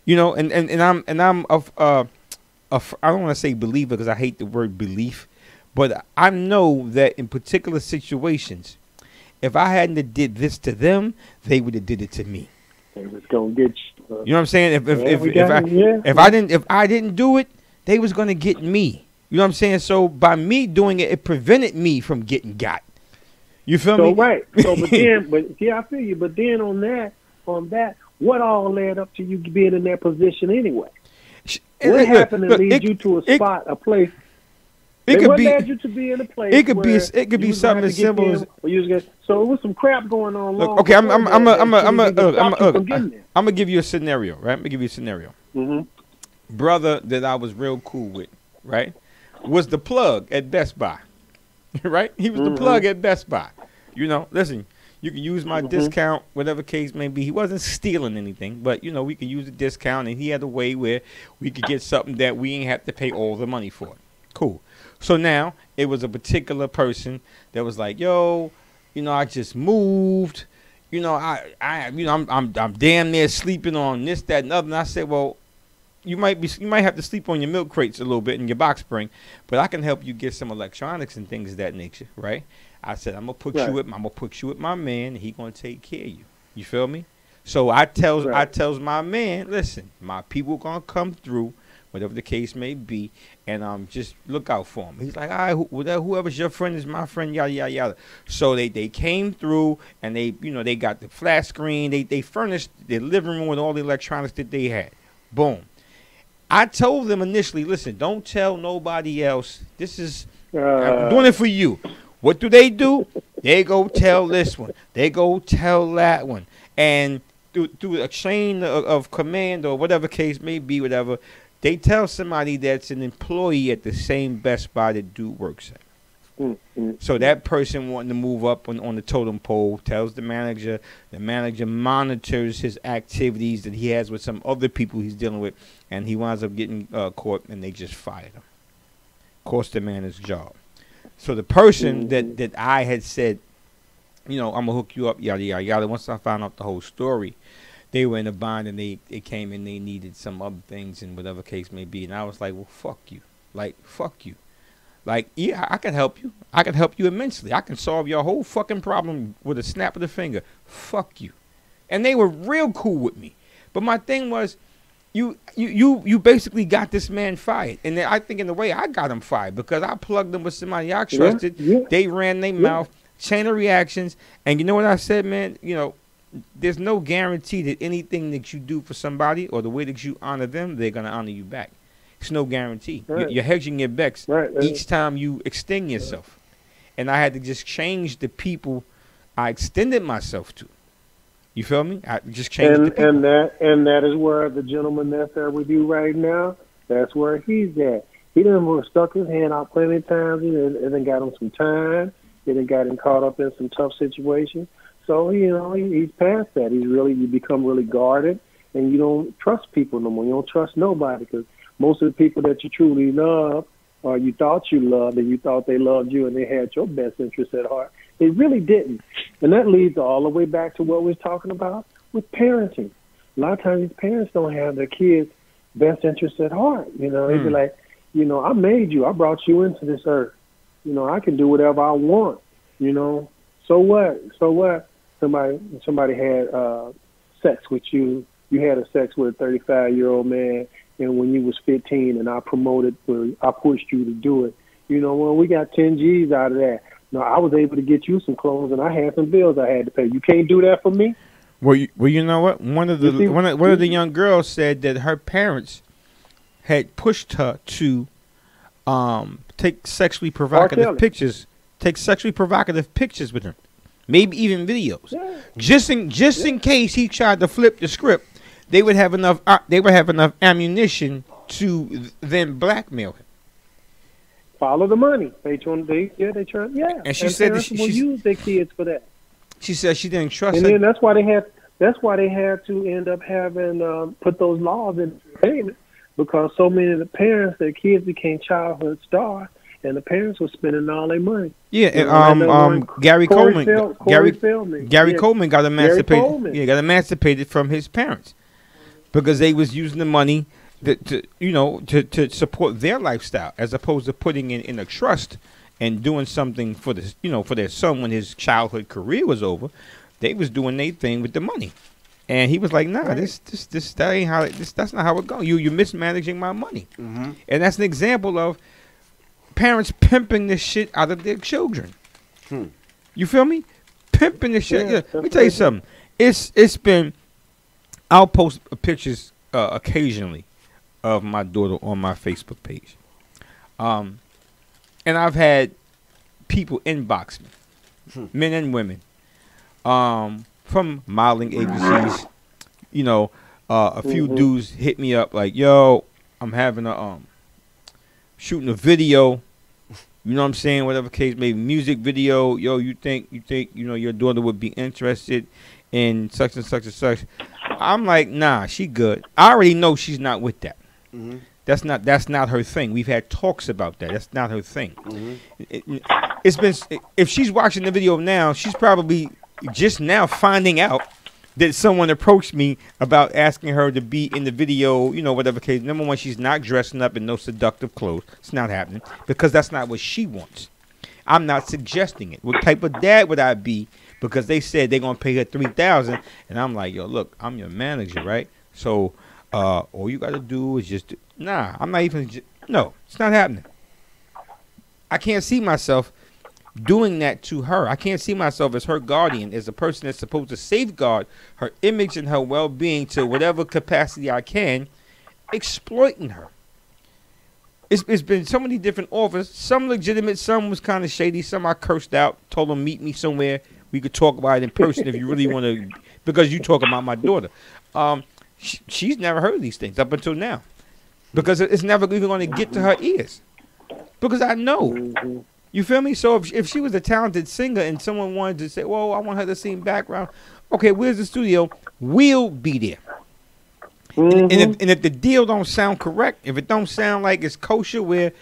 You know, and I'm I don't want to say believer because I hate the word belief, but I know that in particular situations, if I hadn't have did this to them, they would have did it to me. They was gonna get you. You know what I'm saying? If I didn't do it, they was gonna get me. You know what I'm saying? So by me doing it, it prevented me from getting got. You feel me? Right. So but I feel you. But then on that, what all led up to you being in that position anyway? What happened to lead you to a spot, a place? What led you to be in a place? It could be something as simple as. So it was some crap going on. Look, okay, I'm gonna give you a scenario, right? I'm gonna give you a scenario. Mm-hmm. Brother that I was real cool with, right, was the plug at Best Buy, right? He was the plug at Best Buy. You know, listen. You can use my discount, whatever case may be. He wasn't stealing anything, but, you know, we could use a discount, and he had a way where we could get something that we ain't have to pay all the money for. Cool. So now it was a particular person that was like, yo, you know, I just moved. You know, I'm damn near sleeping on this, that, and other. And I said, well, you might have to sleep on your milk crates a little bit in your box spring, but I can help you get some electronics and things of that nature, right? I said, I'm gonna put you with my man, and he gonna take care of you. You feel me? So I tells my man, listen, my people gonna come through, whatever the case may be, and just look out for him. He's like, all right, whoever's your friend is my friend, yada yada yada. So they came through, and they got the flat screen, they furnished their living room with all the electronics that they had. Boom. I told them initially, listen, don't tell nobody else. This is I'm doing it for you. What do? They go tell this one. They go tell that one. And through a chain of command or whatever case may be, whatever, they tell somebody that's an employee at the same Best Buy that dude works at. So that person wanting to move up on the totem pole tells the manager monitors his activities that he has with some other people he's dealing with, and he winds up getting caught, and they just fired him. Cost the man his job. So the person that I had said, I'm going to hook you up, yada, yada, yada, once I found out the whole story, they were in a bind, and they came in, they needed some other things and whatever case may be, and I was like, well, fuck you. Like, fuck you. Like, yeah, I can help you. I can help you immensely. I can solve your whole fucking problem with a snap of the finger. Fuck you. And they were real cool with me. But my thing was, you basically got this man fired. And then I think in a way I got him fired because I plugged him with somebody I trusted. Yeah. They ran their mouth, chain of reactions. And you know what I said, man? There's no guarantee that anything that you do for somebody or the way that you honor them, they're going to honor you back. It's no guarantee. Right. You're hedging your bets each time you extend yourself. And I had to just change the people I extended myself to. You feel me? I just changed the people. And that is where the gentleman that's there with you right now, that's where he's at. He done stuck his hand out plenty of times and then got him some time. He done got him caught up in some tough situations. So, he's past that. You become really guarded, and you don't trust people no more. You don't trust nobody because most of the people that you truly love or you thought you loved and you thought they loved you and they had your best interest at heart, they really didn't. And that leads all the way back to what we were talking about with parenting. A lot of times these parents don't have their kids' best interest at heart. They be like, I made you. I brought you into this earth. I can do whatever I want. So what? Somebody had sex with you. You had a sex with a 35-year-old man. And when you was 15 and I pushed you to do it, we got 10 G's out of that. Now, I was able to get you some clothes and I had some bills I had to pay. You can't do that for me? Well, you know what? One of the young girls said that her parents had pushed her to take sexually provocative pictures with him. Maybe even videos. Yeah. Just in case he tried to flip the script. They would have enough ammunition to then blackmail him. Follow the money. They try. And she said that she use their kids for that. She said she didn't trust. And then that's why they had to end up having put those laws in payment because so many of the parents, their kids became childhood stars, and the parents were spending all their money. Yeah, and Gary Coleman got emancipated. Got emancipated from his parents. Because they was using the money to support their lifestyle as opposed to putting in a trust and doing something for for their son when his childhood career was over. They was doing their thing with the money, and he was like, "Nah, that ain't how that's not how it goes. You're mismanaging my money," and that's an example of parents pimping the shit out of their children. You feel me? Pimping the shit. Yeah, let me tell you something. It's been. I'll post pictures occasionally of my daughter on my Facebook page. And I've had people inbox me, men and women, from modeling agencies. A few dudes hit me up like, yo, I'm having shooting a video. You know what I'm saying? Whatever case, maybe music video. Yo, you think your daughter would be interested in such and such and such? I'm like, nah, she good. I already know she's not with that. That's not her thing. We've had talks about that. That's not her thing. It's been, if she's watching the video now, she's probably just now finding out that someone approached me about asking her to be in the video, whatever case. Number one, she's not dressing up in no seductive clothes. It's not happening because that's not what she wants. I'm not suggesting it. What type of dad would I be? Because they said they're going to pay her $3,000. And I'm like, yo, look, I'm your manager, right? So all you got to do is just, I'm not even, no, it's not happening. I can't see myself doing that to her. I can't see myself as her guardian, as a person that's supposed to safeguard her image and her well-being to whatever capacity I can, exploiting her. It's been so many different offers, some legitimate, some was kind of shady, some I cursed out, told them meet me somewhere, We could talk about it in person if you really want to, because you talk about my daughter. She's never heard these things up until now, because it's never even going to get to her ears. Because I know. You feel me? So if she was a talented singer and someone wanted to say, well, I want her to sing background. Okay, where's the studio? We'll be there. And if the deal don't sound correct, if it don't sound like it's kosher where,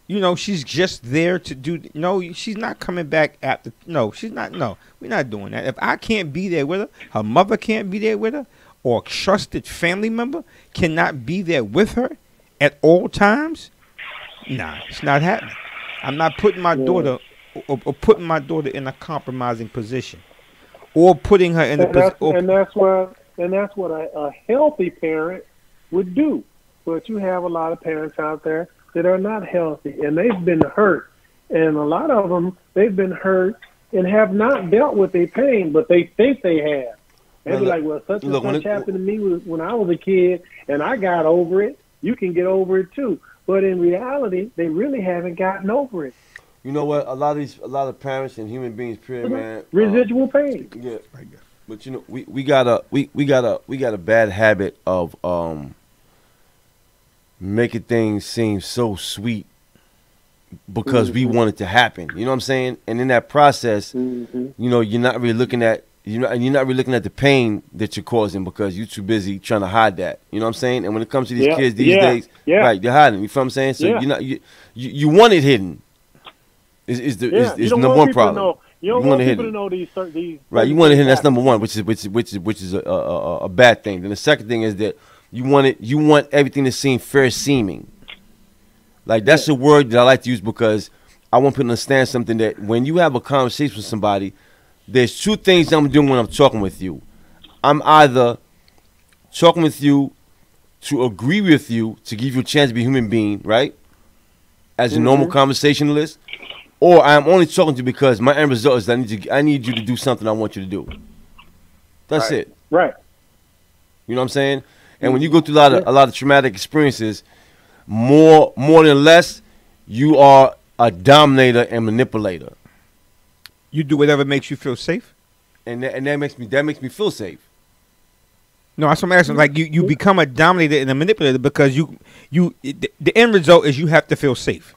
you know, she's just there to do, no, she's not coming back after, no, she's not, no, we're not doing that. If I can't be there with her mother can't be there with her, or a trusted family member cannot be there with her at all times, nah, it's not happening. I'm not putting my daughter or putting my daughter in a compromising position, or putting her in a position. And that's what a healthy parent would do. But you have a lot of parents out there that are not healthy, and they've been hurt. And a lot of them, they've been hurt and have not dealt with their pain, but they think they have. They be like, well, such and such happened to me when I was a kid, and I got over it. You can get over it too. But in reality, they really haven't gotten over it. You know what? A lot of parents and human beings, period, man. Residual pain. Yeah. But you know, we got a bad habit of making things seem so sweet because we want it to happen. You know what I'm saying? And in that process, you know, you're not really looking at the pain that you're causing because you're too busy trying to hide that. You know what I'm saying? And when it comes to these kids these days, right, they're hiding. You feel what I'm saying? So you want it hidden. Is number one problem. You don't want people to know these right. You want it hidden. That's number one, which is a bad thing. Then the second thing is that you want everything to seem fair seeming. Like that's a word that I like to use because I want people to understand something, that when you have a conversation with somebody, there's two things I'm doing when I'm talking with you. I'm either talking with you to agree with you, to give you a chance to be a human being, right? As a normal conversationalist. Or I'm only talking to you because my end result is that I need you to do something I want you to do. That's it. Right. You know what I'm saying? And when you go through a lot of traumatic experiences, more than less, you are a dominator and manipulator. You do whatever makes you feel safe, and that makes me feel safe. No, that's what I'm asking. Like you become a dominator and a manipulator because the end result is you have to feel safe.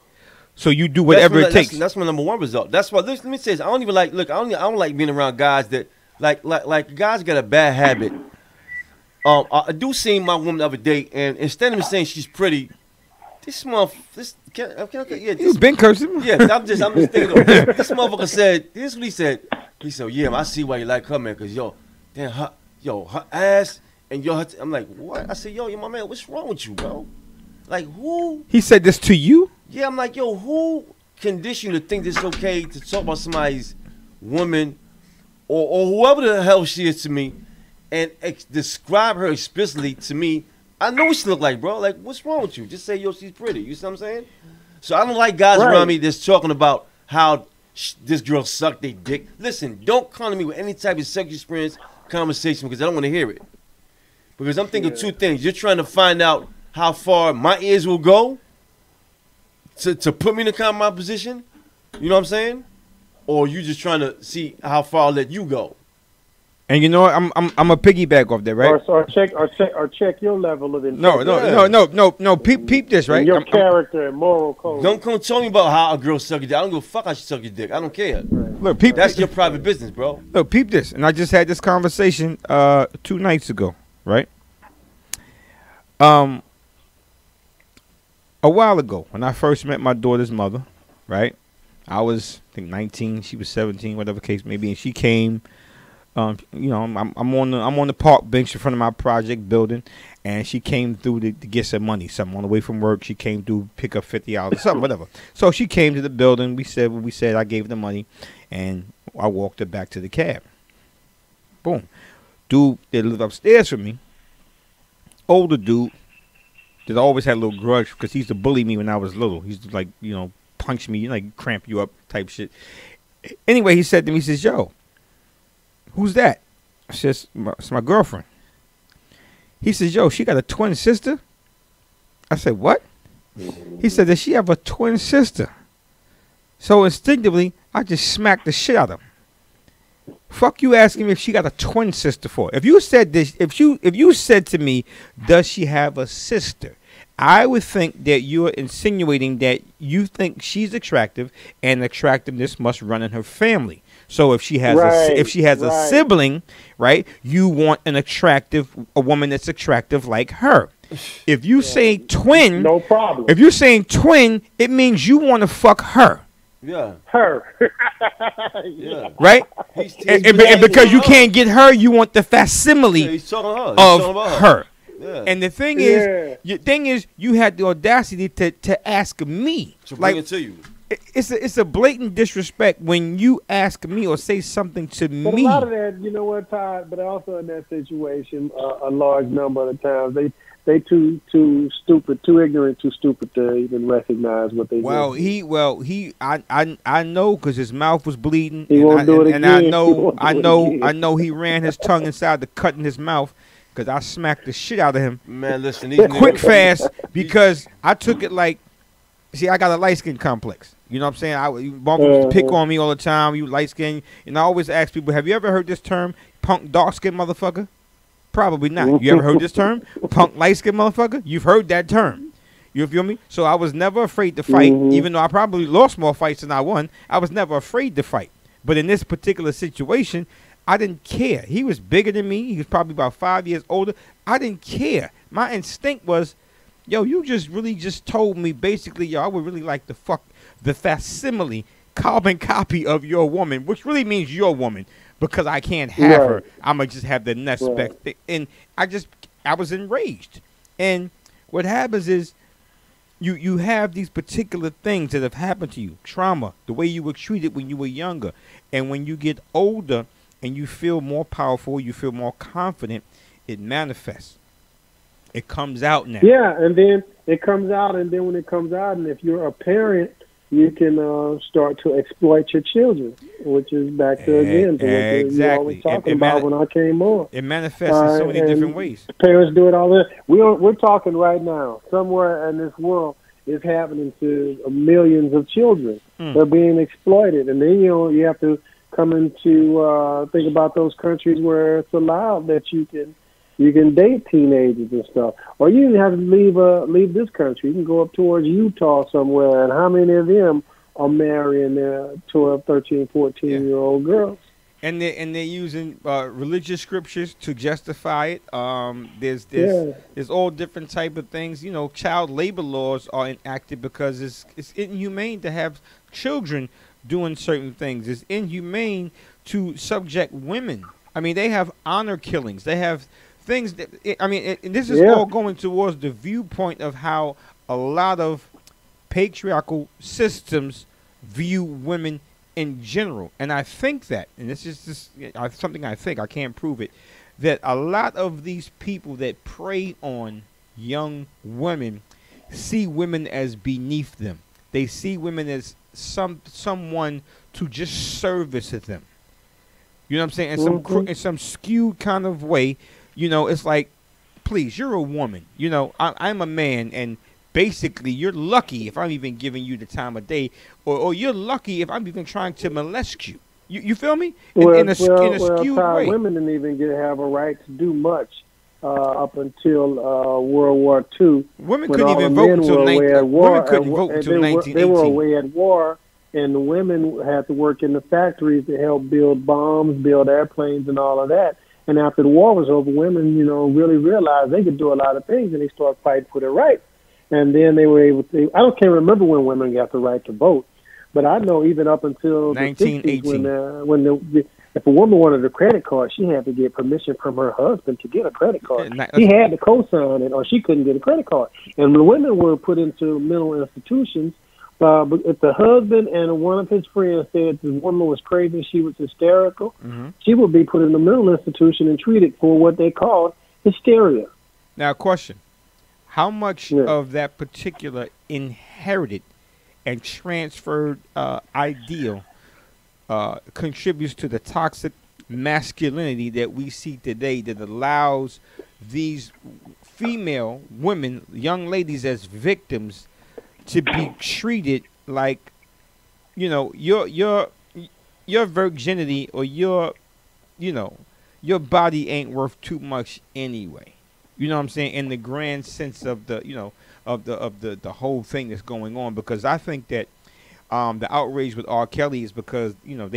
So you do whatever it takes. That's my number one result. That's why. Let me say this. I don't even like. Look, I don't like being around guys that like guys got a bad habit. I do see my woman the other day, and instead of me saying she's pretty, You've been cursing. Yeah, I'm just thinking. This motherfucker said. This is what he said. He said, "Yeah, I see why you like her, man. Cause her ass and I'm like, what? I said, yo, my man, what's wrong with you, bro? Like who? He said this to you? Yeah, I'm like, yo, who conditioned you to think this is okay to talk about somebody's woman or whoever the hell she is to me and describe her explicitly to me? I know what she look like, bro. Like, what's wrong with you? Just say, yo, she's pretty. You see what I'm saying? So I don't like guys around me that's talking about how this girl sucked their dick. Listen, don't come to me with any type of sexual experience conversation because I don't want to hear it. Because I'm thinking two things. You're trying to find out how far my ears will go to put me in a compromised position, you know what I'm saying? Or you just trying to see how far I'll let you go. And you know what? I'm a piggyback off that, right? Or check your level of integrity. No. Peep this, right? And your character and moral code. Don't come tell me about how a girl suck your dick. I don't give a fuck how she suck your dick. I don't care. Right. Look, peep. That's your private business, bro. Look, peep this. And I just had this conversation 2 nights ago, right? A while ago, when I first met my daughter's mother, right? I was, I think, 19. She was 17, whatever case may be. And she came. You know, I'm on the park bench in front of my project building, and she came through to get some money. Something on the way from work. She came through, pick up $50, something, whatever. So she came to the building. We said what we said. I gave her the money, and I walked her back to the cab. Boom. Dude that lived upstairs from me, older dude, that always had a little grudge because he used to bully me when I was little. He used to, like, you know, punch me, like cramp you up type shit. Anyway, he said to me, he says, yo, who's that? I says, it's my girlfriend. He says, yo, she got a twin sister? I said, what? He said, does she have a twin sister? So instinctively, I just smacked the shit out of him. Fuck you asking me if she got a twin sister for. If you said this, if you said to me, does she have a sister? I would think that you're insinuating that you think she's attractive, and attractiveness must run in her family. So if she has a sibling, right, you want a woman that's attractive like her. If you say twin, no problem. If you're saying twin, it means you want to fuck her. Yeah. Her. Yeah. Right? And because you can't get her, you want the facsimile he's talking about her. He's talking of about her. Yeah. And the thing is, you had the audacity to ask me. To bring it to you. It's a blatant disrespect when you ask me or say something to But me. a lot of that, you know what, Todd? But also in that situation, a large number of the times they too stupid, too ignorant, too stupid to even recognize what they do. I know because his mouth was bleeding. He won't do it again. And I know he ran his tongue inside the cut in his mouth because I smacked the shit out of him. Man, listen, quick, fast, because I took it like, see, I got a light skin complex. You know what I'm saying? Motherfuckers pick on me all the time. You light skin, and I always ask people, have you ever heard this term, punk dark skin motherfucker? Probably not. You ever heard this term, punk light skin motherfucker? You've heard that term. You feel me? So I was never afraid to fight, even though I probably lost more fights than I won. I was never afraid to fight. But in this particular situation, I didn't care. He was bigger than me. He was probably about 5 years older. I didn't care. My instinct was, yo, you just told me basically, yo, I would really like to fuck the facsimile, carbon copy of your woman, which really means your woman, because I can't have her. I'm going to just have the next best thing. And I was enraged. And what happens is you have these particular things that have happened to you, trauma, the way you were treated when you were younger. And when you get older and you feel more powerful, you feel more confident, it manifests. It comes out now. Yeah, and then it comes out, and then when it comes out, and if you're a parent, you can start to exploit your children, which is back to again to what you always talking about when I came on. It manifests in so many different ways. Parents do it all the time. We're talking right now. Somewhere in this world is happening to millions of children. They're being exploited, and then you have to come into think about those countries where it's allowed that you can date teenagers and stuff. Or you even have to leave this country. You can go up towards Utah somewhere, and how many of them are marrying their 12, 13, 14-year-old girls? And they're using religious scriptures to justify it. There's all different type of things. You know, child labor laws are enacted because it's inhumane to have children doing certain things. It's inhumane to subject women. I mean, they have honor killings. They have things that, this is all going towards the viewpoint of how a lot of patriarchal systems view women in general. And I think that, and this is just something I think, I can't prove it, that a lot of these people that prey on young women see women as beneath them. They see women as someone to just service them. You know what I'm saying? In some skewed kind of way. You know, it's like, please, you're a woman. You know, I'm a man, and basically you're lucky if I'm even giving you the time of day, or you're lucky if I'm even trying to molest you. You feel me? In a skewed way. Women didn't even have a right to do much up until World War II. Women couldn't even vote until 1918. They were away at war, and the women had to work in the factories to help build bombs, build airplanes, and all of that. And after the war was over, women, really realized they could do a lot of things, and they started fighting for their rights. And then they were able to. Can't remember when women got the right to vote, but I know even up until 1918, if a woman wanted a credit card, she had to get permission from her husband to get a credit card. He had to co-sign it, or she couldn't get a credit card. And when women were put into mental institutions, but if the husband and one of his friends said the woman was crazy, she was hysterical, she would be put in a mental institution and treated for what they called hysteria. Now, question. How much of that particular inherited and transferred ideal contributes to the toxic masculinity that we see today that allows these female women, young ladies, as victims to be treated like, your virginity or your you know, your body ain't worth too much anyway. You know what I'm saying? In the grand sense of the, you know, of the whole thing that's going on, because I think that the outrage with R. Kelly is because, you know,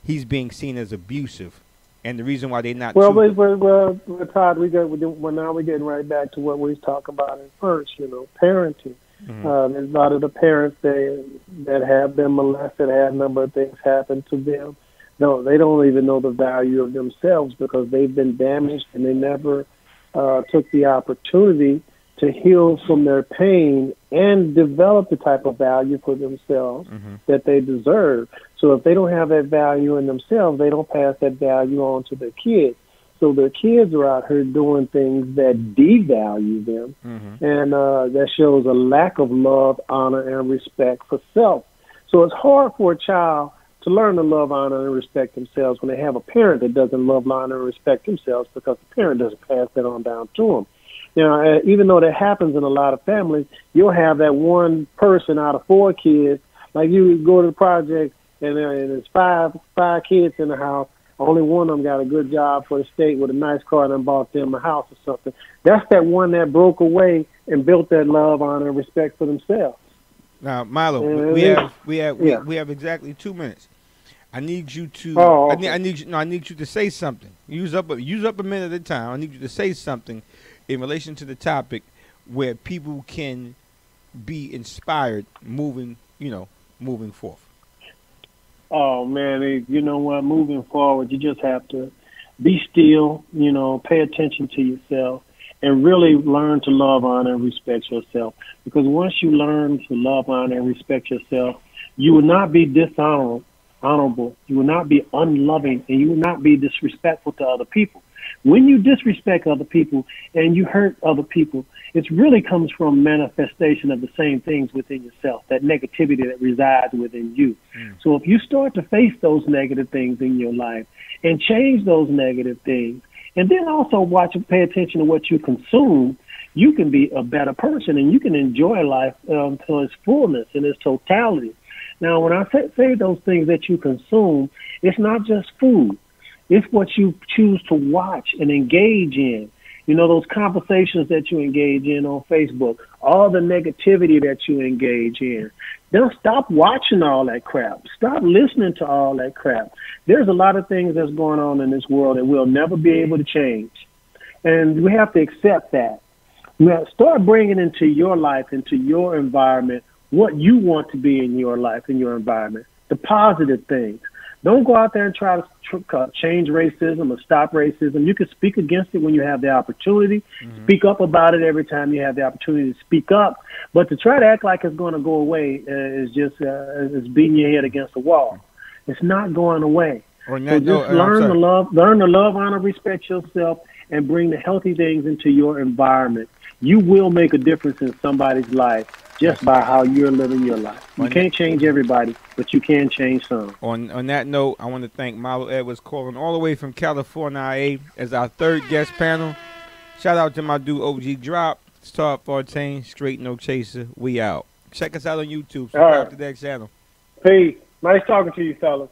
he's being seen as abusive, and the reason why they're not. Well, Todd, now we're getting right back to what we was talking about at first. You know, parenting. Mhm. There's a lot of the parents that have been molested, had a number of things happen to them. No, they don't even know the value of themselves because they've been damaged and they never took the opportunity to heal from their pain and develop the type of value for themselves that they deserve. So if they don't have that value in themselves, they don't pass that value on to their kids. So their kids are out here doing things that devalue them, and that shows a lack of love, honor, and respect for self. So it's hard for a child to learn to love, honor, and respect themselves when they have a parent that doesn't love, honor, and respect themselves because the parent doesn't pass that on down to them. You know, even though that happens in a lot of families, you'll have that one person out of 4 kids. Like you go to the project and there's five kids in the house. Only one of them got a good job for the state with a nice car and bought them a house or something. That's that one that broke away and built that love, honor, and respect for themselves. Now, Milo, we have exactly 2 minutes. I need you to. Oh, okay. I need you to say something. Use up a minute at a time. I need you to say something in relation to the topic where people can be inspired moving forth. Oh, man, you know what? Moving forward, you just have to be still, you know, pay attention to yourself, and really learn to love, honor, and respect yourself. Because once you learn to love, honor, and respect yourself, you will not be dishonorable. You will not be unloving, and you will not be disrespectful to other people. When you disrespect other people and you hurt other people, it really comes from manifestation of the same things within yourself, that negativity that resides within you. So if you start to face those negative things in your life and change those negative things, and then also watch and pay attention to what you consume, you can be a better person and you can enjoy life to its fullness and its totality. Now, when I say those things that you consume, it's not just food. It's what you choose to watch and engage in. You know, those conversations that you engage in on Facebook, all the negativity that you engage in. Don't stop watching all that crap. Stop listening to all that crap. There's a lot of things that's going on in this world that we'll never be able to change. And we have to accept that. You have to start bringing into your life, into your environment, what you want to be in your life, in your environment, the positive things. Don't go out there and try to change racism or stop racism. You can speak against it when you have the opportunity. Speak up about it every time you have the opportunity to speak up. But to try to act like it's going to go away is just is beating your head against the wall. It's not going away. So just learn to love, honor, respect yourself, and bring the healthy things into your environment. You will make a difference in somebody's life just by how you're living your life. You can't change everybody, but you can change some. On that note, I want to thank Milo Edwards calling all the way from California as our third guest panel. Shout out to my dude OG Drop, Star Fountaine, Straight No Chaser. We out. Check us out on YouTube. Subscribe to that channel. Peace. Nice talking to you, fellas.